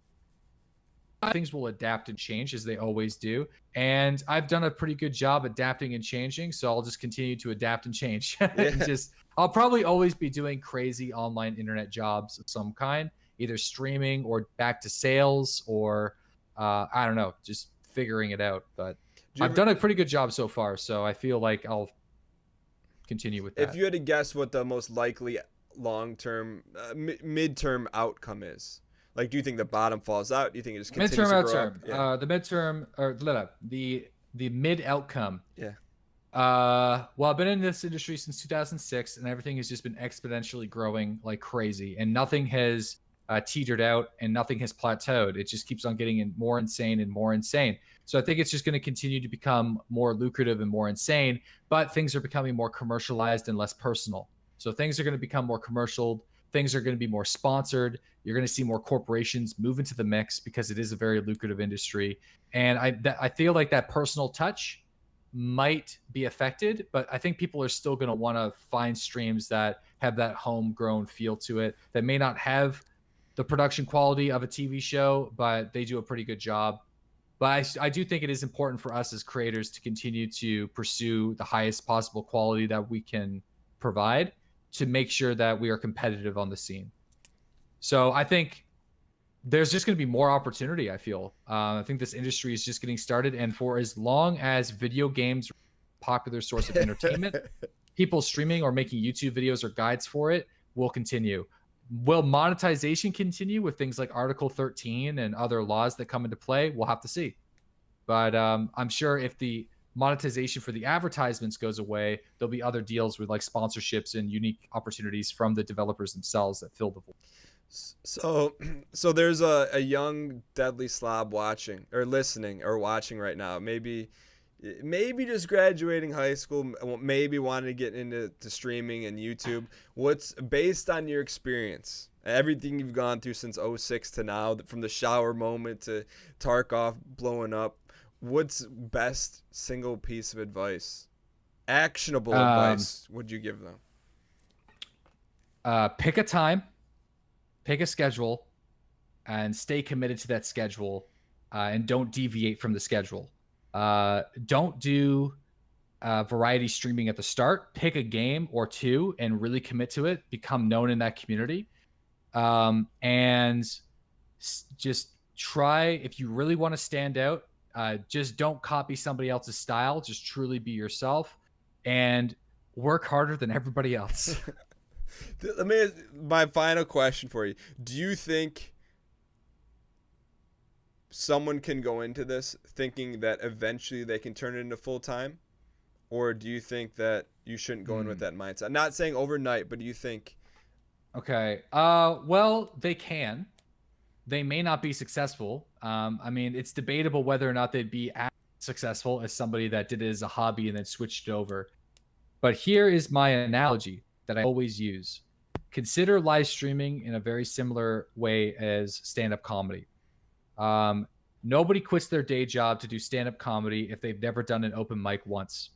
Speaker 2: things will adapt and change as they always do. And I've done a pretty good job adapting and changing. So I'll just continue to adapt and change and
Speaker 1: Yeah.
Speaker 2: just, I'll probably always be doing crazy online internet jobs of some kind, either streaming or back to sales or I don't know, just figuring it out. But
Speaker 1: Do you
Speaker 2: I've
Speaker 1: ever,
Speaker 2: done a pretty good job so far. So I feel like I'll continue with
Speaker 1: if
Speaker 2: that.
Speaker 1: you had to guess what the most likely long term, midterm outcome is, like, do you think the bottom falls out? Do you think it just
Speaker 2: Midterm,
Speaker 1: continues to grow up?
Speaker 2: outterm,
Speaker 1: Yeah.
Speaker 2: the midterm or the mid outcome.
Speaker 1: Yeah.
Speaker 2: Well, I've been in this industry since 2006, and everything has just been exponentially growing like crazy, and nothing has teetered out, and nothing has plateaued. It just keeps on getting more insane and more insane. So I think it's just going to continue to become more lucrative and more insane, but things are becoming more commercialized and less personal. So things are going to become more commercial. Things are going to be more sponsored. You're going to see more corporations move into the mix because it is a very lucrative industry, and I feel like that personal touch might be affected, but I think people are still going to want to find streams that have that homegrown feel to it, that may not have the production quality of a TV show, but they do a pretty good job. But I do think it is important for us as creators to continue to pursue the highest possible quality that we can provide to make sure that we are competitive on the scene. So I think there's just going to be more opportunity. I feel. I think this industry is just getting started, and for as long as video games are a popular source of entertainment, people streaming or making YouTube videos or guides for it will continue. Will monetization continue with things like Article 13 and other laws that come into play? We'll have to see. But I'm sure if the monetization for the advertisements goes away, there'll be other deals with like sponsorships and unique opportunities from the developers themselves that fill the void.
Speaker 1: So, so there's a young DeadlySlob watching or listening or watching right now. Maybe just graduating high school, maybe wanting to get into streaming and YouTube. What's based on your experience, everything you've gone through since '06 to now, from the shower moment to Tarkov blowing up? What's best single piece of advice, actionable
Speaker 2: Um,
Speaker 1: advice, would you give them?
Speaker 2: Pick a time, pick a schedule, and stay committed to that schedule, and don't deviate from the schedule. Don't do variety streaming at the start. Pick a game or two and really commit to it. Become known in that community, and just try. If you really want to stand out, just don't copy somebody else's style. Just truly be yourself, and work harder than everybody else.
Speaker 1: Let me my final question for you. Do you think someone can go into this thinking that eventually they can turn it into full time? Or do you think that you shouldn't go in with
Speaker 2: Hmm.
Speaker 1: that mindset? I'm not saying overnight, but do you think
Speaker 2: Okay. Well, they can. They may not be successful. I mean, it's debatable whether or not they'd be as successful as somebody that did it as a hobby and then switched it over. But here is my analogy that I always use. Consider live streaming in a very similar way as stand up comedy. Um, Nobody quits their day job to do stand up comedy if they've never done an open mic once.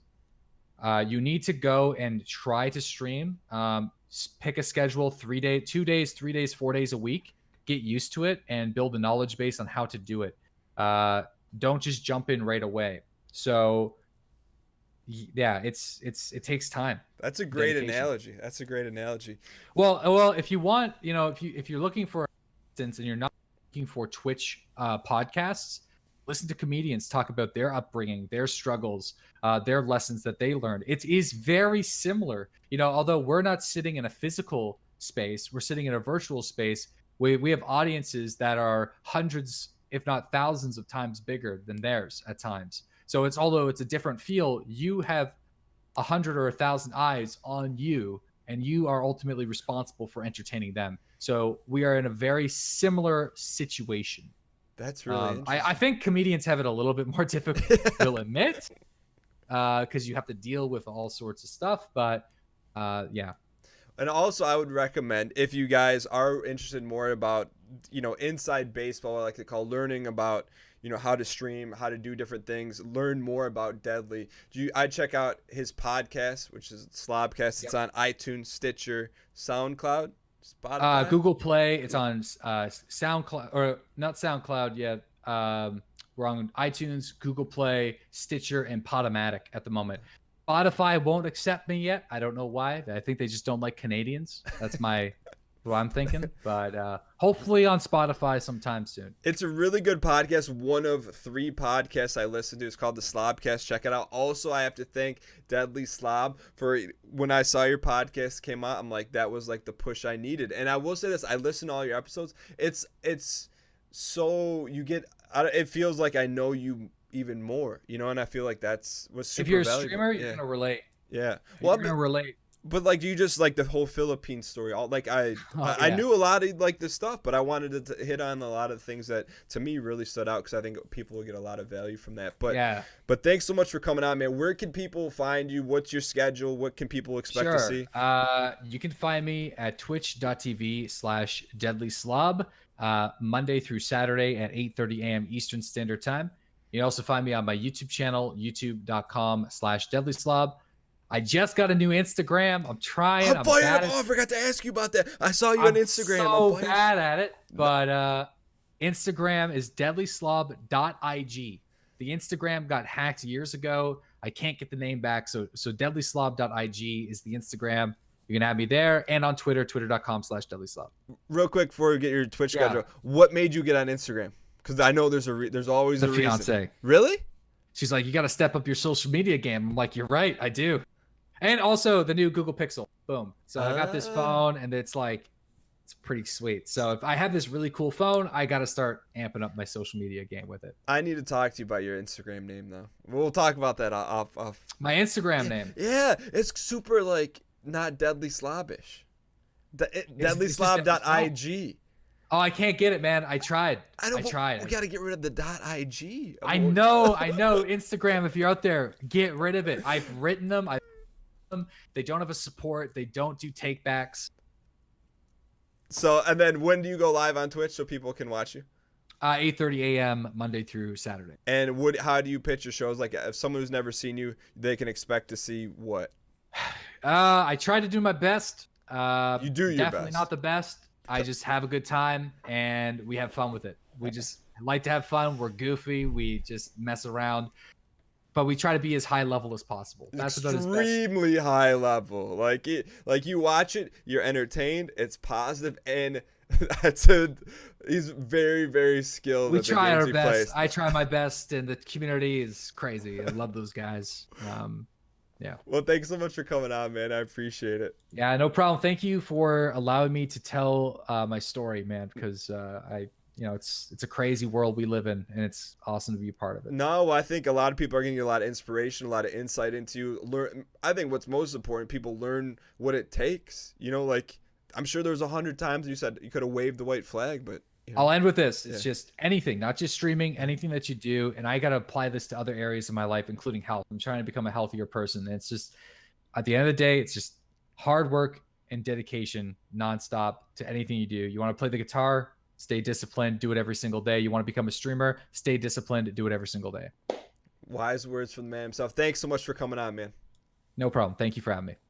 Speaker 2: You need to go and try to stream. Pick a schedule, 2 days, 3 days, 4 days a week. Get used to it and build a knowledge base on how to do it. Don't just jump in right away. So yeah, it takes time.
Speaker 1: That's a great
Speaker 2: Dedication.
Speaker 1: analogy. That's a great analogy.
Speaker 2: Well, if you want, if you're looking for instance and you're not looking for Twitch podcasts, listen to comedians talk about their upbringing, their struggles, their lessons that they learned. It is very similar, although we're not sitting in a physical space, we're sitting in a virtual space. We have audiences that are hundreds, if not thousands of times bigger than theirs at times. So although it's a different feel, you have 100 or 1,000 eyes on you, and you are ultimately responsible for entertaining them. So we are in a very similar situation.
Speaker 1: That's really interesting.
Speaker 2: I think comedians have it a little bit more difficult, we'll admit, because you have to deal with all sorts of stuff. But yeah.
Speaker 1: And also, I would recommend, if you guys are interested more about, inside baseball, I like to call learning about, how to stream, how to do different things, learn more about Deadly. I'd check out his podcast, which is Slobcast. It's on iTunes, Stitcher, SoundCloud, Spotify,
Speaker 2: Google Play. It's on SoundCloud, or not SoundCloud yet. We're on iTunes, Google Play, Stitcher, and Podomatic at the moment. Spotify won't accept me yet. I don't know why. I think they just don't like Canadians. That's what I'm thinking. But hopefully on Spotify sometime soon.
Speaker 1: It's a really good podcast. One of 3 podcasts I listen to. It's called the Slobcast. Check it out. Also, I have to thank DeadlySlob for when I saw your podcast came out. I'm like, that was like the push I needed. And I will say this: I listen to all your episodes. It's so you get. It feels like I know you even more, and I feel like that's what's super
Speaker 2: if you're a
Speaker 1: valuable.
Speaker 2: streamer, you're gonna relate.
Speaker 1: Yeah,
Speaker 2: well, you're gonna relate.
Speaker 1: But like, you just like the whole Philippine story. All like I knew a lot of like this stuff, but I wanted to hit on a lot of things that to me really stood out because I think people will get a lot of value from that. But
Speaker 2: yeah.
Speaker 1: But thanks so much for coming on, man. Where can people find you? What's your schedule? What can people expect to see?
Speaker 2: You can find me at twitch.tv/DeadlySlob Monday through Saturday at 8:30 a.m. Eastern Standard Time. You can also find me on my YouTube channel, youtube.com/DeadlySlob. I just got a new Instagram. I'm trying.
Speaker 1: I'm bad at... I forgot to ask you about that. I saw you on Instagram.
Speaker 2: I'm so bad at it. But Instagram is DeadlySlob.ig. The Instagram got hacked years ago. I can't get the name back. So DeadlySlob.ig is the Instagram. You can have me there, and on Twitter, twitter.com/DeadlySlob.
Speaker 1: Real quick before we get your Twitch schedule, what made you get on Instagram? Because I know there's always a reason.
Speaker 2: Fiance.
Speaker 1: Really?
Speaker 2: She's like, you got to step up your social media game. I'm like, you're right, I do. And also the new Google Pixel. Boom. So I got this phone, and it's pretty sweet. So if I have this really cool phone, I got to start amping up my social media game with it.
Speaker 1: I need to talk to you about your Instagram name, though. We'll talk about that off.
Speaker 2: My Instagram name.
Speaker 1: Yeah, it's super not Deadly Slobish. DeadlySlob.ig.
Speaker 2: Oh, I can't get it, man. I tried. I tried.
Speaker 1: We got to get rid of the .ig.
Speaker 2: I know. Instagram, if you're out there, get rid of it. I've written them. They don't have a support. They don't do takebacks.
Speaker 1: So, and then when do you go live on Twitch so people can watch you?
Speaker 2: 8:30 a.m. Monday through Saturday.
Speaker 1: And how do you pitch your shows? Like, if someone who's never seen you, they can expect to see what?
Speaker 2: I try to do my best.
Speaker 1: You do your
Speaker 2: definitely
Speaker 1: best.
Speaker 2: Not the best. I just have a good time, and we have fun with it. We just like to have fun. We're goofy. We just mess around. But we try to be as high level as possible. That's
Speaker 1: extremely high level. Like you watch it, you're entertained. It's positive, and he's very, very skilled.
Speaker 2: We try our best. I try my best, and the community is crazy. I love those guys. Yeah.
Speaker 1: Well, thanks so much for coming on, man. I appreciate it.
Speaker 2: Yeah, no problem. Thank you for allowing me to tell my story, man. Because it's a crazy world we live in, and it's awesome to be a part of it.
Speaker 1: No, I think a lot of people are getting a lot of inspiration, a lot of insight into you. I think what's most important, people learn what it takes. I'm sure there was 100 times you said you could have waved the white flag, but
Speaker 2: I'll end with this. It's just anything, not just streaming, anything that you do. And I got to apply this to other areas of my life, including health. I'm trying to become a healthier person. And it's just, at the end of the day, it's just hard work and dedication nonstop to anything you do. You want to play the guitar, stay disciplined, do it every single day. You want to become a streamer, stay disciplined, do it every single day.
Speaker 1: Wise words from the man himself. Thanks so much for coming on, man.
Speaker 2: No problem. Thank you for having me.